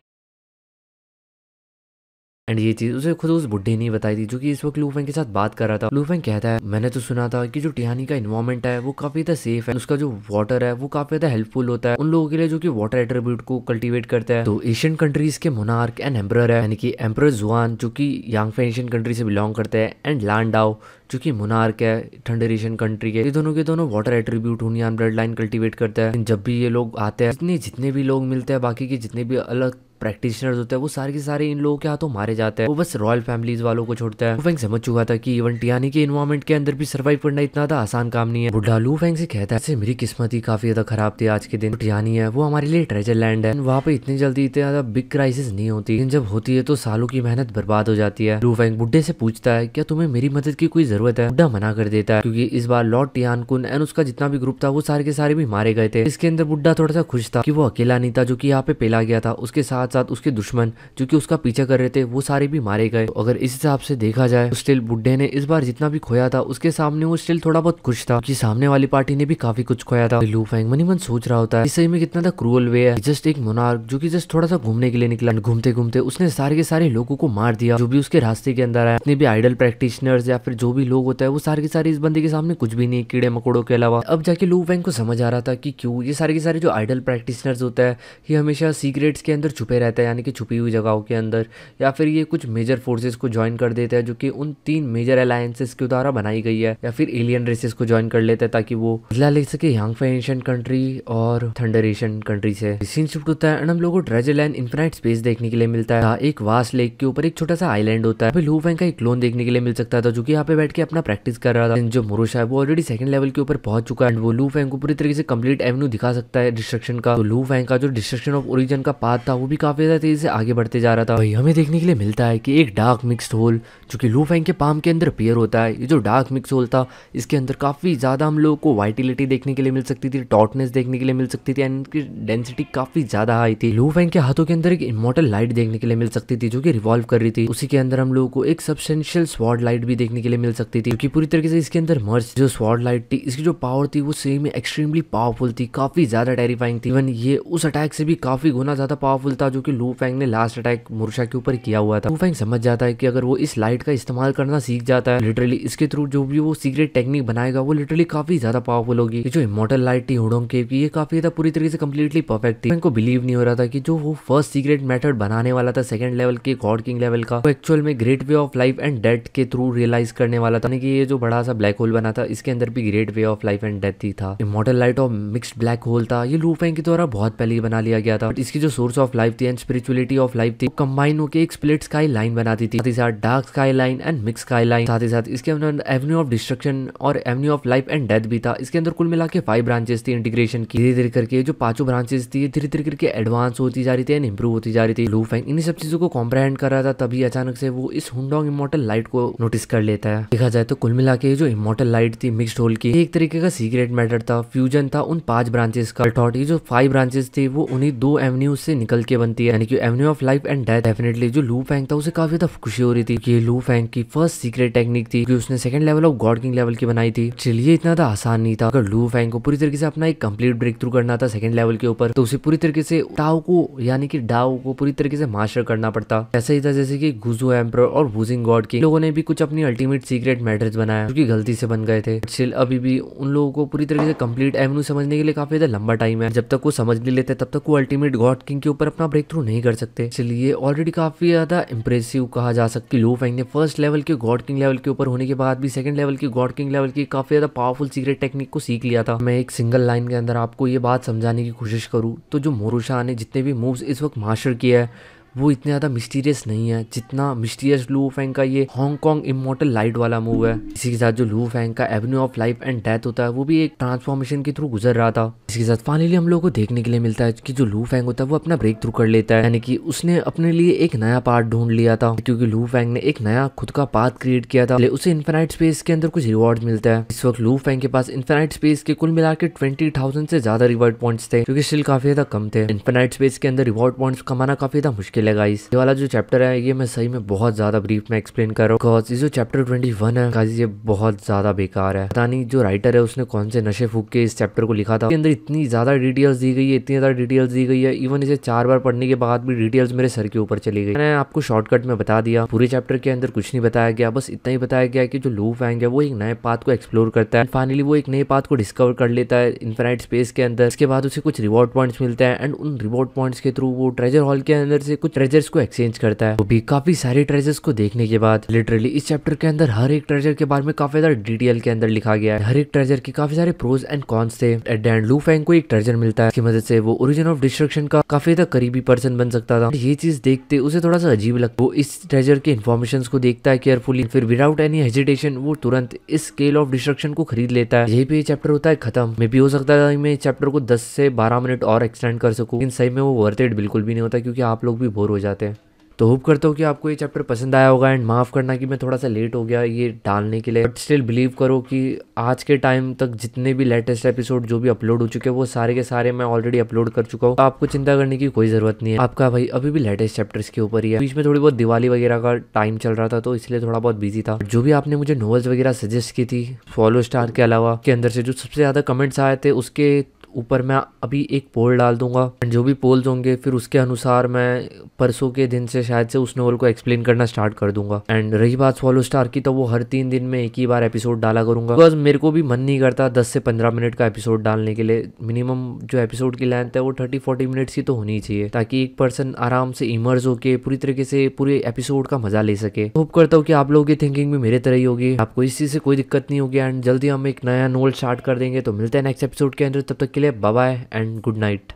एंड ये चीज उसे खुद उस बुढ़े ने बताई थी जो कि इस वक्त लू फेंग के साथ बात कर रहा था। लू फेंग कहता है मैंने तो सुना था कि जो टियानी का इन्वायरमेंट है वो काफी ज्यादा सेफ है, उसका जो वाटर है वो काफी ज्यादा हेल्पफुल होता है उन लोगों के लिए जो कि वाटर एट्रीब्यूट को कल्टीवेट करता है। तो एशियन कंट्रीज के मोनार्क एंड एम्परर है यानी कि एम्परर जुआन जो कि यांगफे एशियन कंट्री से बिलोंग करते हैं एंड लैंड डाओ जो कि मोनार्क है थंडर एशियन कंट्री के दोनों वाटर एट्रीब्यूट हुनियान ब्लड लाइन कल्टीवेट करता है। जब भी ये लोग आते हैं जितने भी लोग मिलते हैं बाकी के जितने भी अलग प्रैक्टिशनर्स होते हैं वो सारे के सारे इन लोगों के हाथों मारे जाते हैं, वो बस रॉयल फैमिलीज वालों को छोड़ता है। लू फेंग समझ चुका था कि इवन टियानी के इन्वायरमेंट के अंदर भी सर्वाइव करना इतना था आसान काम नहीं है। बुढ़ा लू फेंग से कहता है मेरी किस्मत ही काफी ज्यादा खराब थी आज के दिन। टियानी है वो हमारे लिए ट्रेजर लैंड है, वहाँ पे इतनी जल्दी इतनी ज्यादा बिग क्राइसिस नहीं होती, लेकिन जब होती है तो सालों की मेहनत बर्बाद हो जाती है। लू फेंग बुढ़े से पूछता है क्या तुम्हें मेरी मदद की कोई जरूरत है? बुढ़ा मना कर देता है क्योंकि इस बार लॉर्ड टियानकुन एंड उसका जितना भी ग्रुप था वो सारे के सारे भी मारे गए थे। इसके अंदर बुढ़ा थोड़ा सा खुश था कि वो अकेला नहीं था जो कि यहाँ पे पेला गया था, उसके साथ साथ उसके दुश्मन जो कि उसका पीछा कर रहे थे वो सारे भी मारे गए। तो अगर इस हिसाब से देखा जाए तो स्टिल बुड्ढे ने इस बार जितना भी खोया था उसके सामने वो स्टिल थोड़ा बहुत खुश था कि सामने वाली पार्टी ने भी काफी कुछ खोया था। लू फेंग मन ही मन सोच रहा होता है इस सही में कितना था क्रूअल वे है। जस्ट एक मोनार्क जो कि जस्ट थोड़ा सा घूमने के लिए निकला, घूमते घूमते उसने सारे के सारे लोगों को मार दिया जो भी उसके रास्ते के अंदर आया। जितने भी आइडल प्रैक्टिशनर्स या फिर जो भी लोग होता है वो सारे के सारे इस बंदे के सामने कुछ भी नहीं, कीड़े मकोड़ों के अलावा। अब जाके लू फेंग को समझ आ रहा था कि क्यों ये सारे के सारे जो आइडल प्रैक्टिशनर्स होता है ये हमेशा सीक्रेट्स के अंदर छुपे रहता है, यानी कि छुपी हुई जगहों के अंदर, या फिर ये कुछ मेजर फोर्सेस को ज्वाइन कर देता है जो कि उन 3 मेजर अलायंसेस के द्वारा बनाई गई है, या फिर एलियन रेसेस को ज्वाइन कर लेता है ताकि वो बदला ले सके यांगफे एशियन कंट्री और थंडर एशियन कंट्री से। सीन शिफ्ट होता है एंड हम लोग को ट्रेजर लैंड इनफिनाइट स्पेस देखने के लिए मिलता है। एक वास्ट लेक के ऊपर एक छोटा सा आइलैंड होता है। लू फेंग का एक क्लोन देखने के लिए मिल सकता था जो कि यहाँ पे बैठ के अपना प्रैक्टिस कर रहा था। जो मोरुशा है वो ऑलरेडी सेकंड लेवल के ऊपर पहुंच चुका है। वो लू फेंग को पूरी तरीके से कंप्लीट एवेन्यू दिखा सकता है डिस्ट्रक्शन का। तो लू फेंग का जो डिस्ट्रक्शन ऑफ ओरिजिन का पाथ था वो भी काफी ज्यादा तेजी से आगे बढ़ते जा रहा था। भाई हमें देखने के लिए मिलता है कि एक डार्क मिक्स्ड होल जो कि लू फेंग के पाम के अंदर अपीयर होता है। ये जो डार्क मिक्स होल था इसके अंदर काफी ज्यादा हम लोगों को वाइटिलिटी देखने के लिए मिल सकती थी, टॉटनेस देखने के लिए मिल सकती थी एंड इनकी डेंसिटी काफी ज्यादा हाई थी। लू फेंग के हाथों के अंदर एक इमॉर्टल लाइट देखने के लिए मिल सकती थी जो कि रिवॉल्व कर रही थी। उसी के अंदर हम लोगों को एक सब्सटेंशियल स्वॉर्ड लाइट भी देखने के लिए मिल सकती थी, क्योंकि पूरी तरीके से इसके अंदर मर्ज जो स्वॉर्ड लाइट थी इसकी जो पावर थी वो सेम में एक्सट्रीमली पावरफुल थी, काफी ज्यादा टेरिफाइंग थी। इवन ये उस अटैक से भी काफी गुना ज्यादा पावरफुल था जो कि लू फेंग ने लास्ट अटैक मोरुशा के ऊपर किया हुआ था। लू फेंग समझ जाता है कि अगर वो इस लाइट का इस्तेमाल करना सीख जाता है लिटरली इसके थ्रू जो भी वो सीक्रेट टेक्निक बनाएगा वो लिटरली काफी ज्यादा पावरफुल होगी। ये जो इमॉर्टल लाइट थी हुडोंग केव की ये काफी ज्यादा पूरी तरीके से कंप्लीटली परफेक्ट थी। इनको बिलीव नहीं हो रहा था कि जो वो फर्स्ट सीक्रेट मेथड बनाने वाला था सेकंड लेवल के गॉड किंग लेवल का वो एक्चुअल में great way of life and death के थ्रू रियलाइज करने वाला था। कि ये जो बड़ा सा ब्लैक होल बना था इसके अंदर भी great way of life and death ही था। इमॉर्टल लाइट और मिक्स्ड ब्लैक होल था ये लू फेंग के द्वारा बहुत पहले ही बना लिया गया था। बट इसकी जो सोर्स ऑफ लाइफ थी एंड स्पिरिचुअलिटी ऑफ लाइफ थी कंबाइन होकर एक स्प्लिट स्काई लाइन बनाती थी, साथ ही साथ dark sky line and mix sky line. साथ ही साथ इसके अंदर एवेन्यू ऑफ डिस्ट्रक्शन और Avenue of life and death भी था। इसके अंदर कुल मिला के 5 ब्रांचेस थी इंटीग्रेशन की। धीरे धीरे करके जो 5 ब्रांचेस थी धीरे धीरे करके एडवांस होती जा रही थी एंड इंप्रूव होती जा रही थी। लू फेंग इन्हीं सब चीजों को कॉम्प्रहेंड कर रहा था तभी अचानक से वो इस हुडोंग इमॉर्टल लाइट को नोटिस कर लेता है। देखा जाए तो कुल मिला के जो इमॉर्टल लाइट थी मिक्स्ड होल की एक तरीके का सीक्रेट मैटर था, फ्यूजन था उन 5 ब्रांचेस का। थॉट ये जो 5 ब्रांचेस थी वो उन्हीं 2 एवेन्यू से निकल के बनती है, यानी कि Avenue of life and death. Definitely जो लू फेंग था उसे काफी ज्यादा खुशी हो रही थी कि लू फेंग की फर्स्ट सीक्रेट टेक्निक थी कि उसने second level of God king level की बनाई थी। चलिए इतना था आसान नहीं था। अगर लू फेंग को पूरी तरीके से अपना एक कंप्लीट ब्रेक थ्रू करना था सेकंड लेवल के ऊपर तो उसे पूरी तरीके से टाओ को यानी कि डाओ को पूरी तरीके से मास्टर करना पड़ता। ऐसा ही था जैसे कि गुजो एम्परर और वुजिंग गॉड के लोगों ने भी कुछ अपनी अल्टीमेट सीक्रेट मैटर्स बनाया जो कि गलती से बन गए थे। स्टिल अभी भी उन लोगों को पूरी तरीके से कंप्लीट एवेन्यू समझने के लिए काफी ज्यादा लंबा टाइम है। जब तक वो समझ नहीं लेते तब तक वो अल्टीमेट गॉड किंग के ऊपर अपना ब्रेक थ्रू नहीं कर सकते। चलिए ऑलरेडी काफी ज्यादा इंप्रेसिव कहा जा सकता है लू फेंग ने फर्स्ट लेवल के गॉड किंग लेवल के ऊपर होने के बाद भी सेकंड लेवल के गॉड किंग लेवल की काफी ज्यादा पावरफुल सीक्रेट टेक्निक को सीख लिया था। मैं एक सिंगल लाइन के अंदर आपको ये बात समझाने की कोशिश करूँ तो जो मोरुशा ने जितने भी मूव्स इस वक्त मास्टर किया है वो इतने ज़्यादा मिस्टीरियस नहीं है जितना मिस्टीरियस लू फेंग का ये हांगकांग इमॉर्टल लाइट वाला मूव है। इसी के साथ जो लू फेंग का Avenue of life and death होता है वो भी एक ट्रांसफॉर्मेशन के थ्रू गुजर रहा था। इसके साथ फाइनली हम लोग को देखने के लिए मिलता है कि जो लू फेंग होता है वो अपना ब्रेक थ्रू कर लेता है, यानी कि उसने अपने लिए एक नया पार्ट ढूंढ लिया था क्योंकि लू फेंग ने एक नया खुद का पाथ क्रिएट किया था। उसे इनफिनाइट स्पेस के अंदर कुछ रिवॉर्ड मिलता है। इस वक्त लू फेंग के पास इनफिनाइट स्पेस के कुल मिलाकर 20,000 से ज्यादा रिवॉर्ड पॉइंट्स थे जो कि स्टिल काफी ज्यादा कम थे। इनफिनाइट स्पेस के अंदर रिवॉर्ड पॉइंट्स कमाना काफी ज्यादा मुश्किल है गाइस। ये वाला जो चैप्टर है ये मैं सही में बहुत ज्यादा ब्रीफ में एक्सप्लेन कर रहा हूँ बिकॉज ये जो चैप्टर 21 है गाइस ये बहुत ज्यादा बेकार है। पता नहीं जो राइटर है उसने कौन से नशे फूक के इस चैप्टर को लिखा था। इसके अंदर इतनी ज्यादा डिटेल्स दी गई है, इतनी ज्यादा डिटेल्स दी गई है, इवन इसे 4 बार पढ़ने के बाद भी डिटेल्स मेरे सर के ऊपर चली गई। मैंने आपको शॉर्टकट में बता दिया, पूरे चैप्टर के अंदर कुछ नहीं बताया गया, बस इतना ही बताया गया कि जो लू फेंग है वो एक नए पाथ को एक्सप्लोर करता है। फाइनली वो एक नए पाथ को डिस्कवर कर लेता है इनफिनाइट स्पेस के अंदर। इसके बाद उसे कुछ रिवॉर्ड पॉइंट्स मिलते हैं एंड उन रिवॉर्ड पॉइंट्स के थ्रू वो ट्रेजर हॉल के अंदर से कुछ ट्रेजर्स को एक्सचेंज करता है। वो भी काफी सारे ट्रेजर्स को देखने के बाद लिटरली इस चैप्टर के अंदर हर एक ट्रेजर के बारे में काफी ज्यादा डिटेल के अंदर लिखा गया है। हर एक ट्रेजर के काफी सारे प्रोज एंड कॉन्स थे। एट द एंड लू फेंग को एक ट्रेजर मिलता है इसकी मदद से वो ओरिजिन ऑफ डिस्ट्रक्शन का काफी ज्यादा करीबी पर्सन बन सकता था। ये चीज देखते उसे थोड़ा सा अजीब लगता। वो इस ट्रेजर के इन्फॉर्मेशन को देखता है केयरफुली, फिर विदाउट एनी हेजिटेशन वो तुरंत इस स्केल ऑफ डिस्ट्रक्शन को खरीद लेता है। यही पे ये चैप्टर होता है खत्म। मे भी हो सकता है मैं इस चैप्टर को 10 से 12 मिनट और एक्सटेंड कर सकूं, लेकिन सही में वो वर्थ इट बिल्कुल भी नहीं होता क्योंकि आप लोग भी बोर हो जाते हैं। तो होप करता हूँ कि आपको ये चैप्टर पसंद आया होगा एंड माफ़ करना कि मैं थोड़ा सा लेट हो गया ये डालने के लिए, बट स्टिल बिलीव करो कि आज के टाइम तक जितने भी लेटेस्ट एपिसोड जो भी अपलोड हो चुके हैं वो सारे के सारे मैं ऑलरेडी अपलोड कर चुका हूँ। तो आपको चिंता करने की कोई ज़रूरत नहीं है, आपका भाई अभी भी लेटेस्ट चैप्टर्स के ऊपर ही है। बीच में थोड़ी बहुत दिवाली वगैरह का टाइम चल रहा था तो इसलिए थोड़ा बहुत बिजी था। जो भी आपने मुझे नॉवेल्स वगैरह सजेस्ट की थी फॉलो स्टार के अलावा, के अंदर से जो सबसे ज़्यादा कमेंट्स आए थे उसके ऊपर मैं अभी एक पोल डाल दूंगा एंड जो भी पोल्स होंगे फिर उसके अनुसार मैं परसों के दिन से शायद से उस नॉवल को एक्सप्लेन करना स्टार्ट कर दूंगा। एंड रही बात फॉलो स्टार की, तो वो हर 3 दिन में एक ही बार एपिसोड डाला करूंगा, बिकॉज मेरे को भी मन नहीं करता 10 से 15 मिनट का एपिसोड डालने के लिए। मिनिमम जो एपिसोड की लेंथ है वो 30-40 मिनट्स की तो होनी ही चाहिए, ताकि एक पर्सन आराम से इमर्स होके पूरी तरीके से पूरे एपिसोड का मजा ले सके। होप करता हूँ कि आप लोगों की थिंकिंग भी मेरे तरह ही होगी, आपको इस चीज से कोई दिक्कत नहीं होगी एंड जल्दी हम एक नया नॉवल स्टार्ट कर देंगे। तो मिलते हैं नेक्स्ट एपिसोड के अंदर, तब तक के लिए bye bye and good night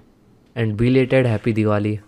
and belated happy Diwali.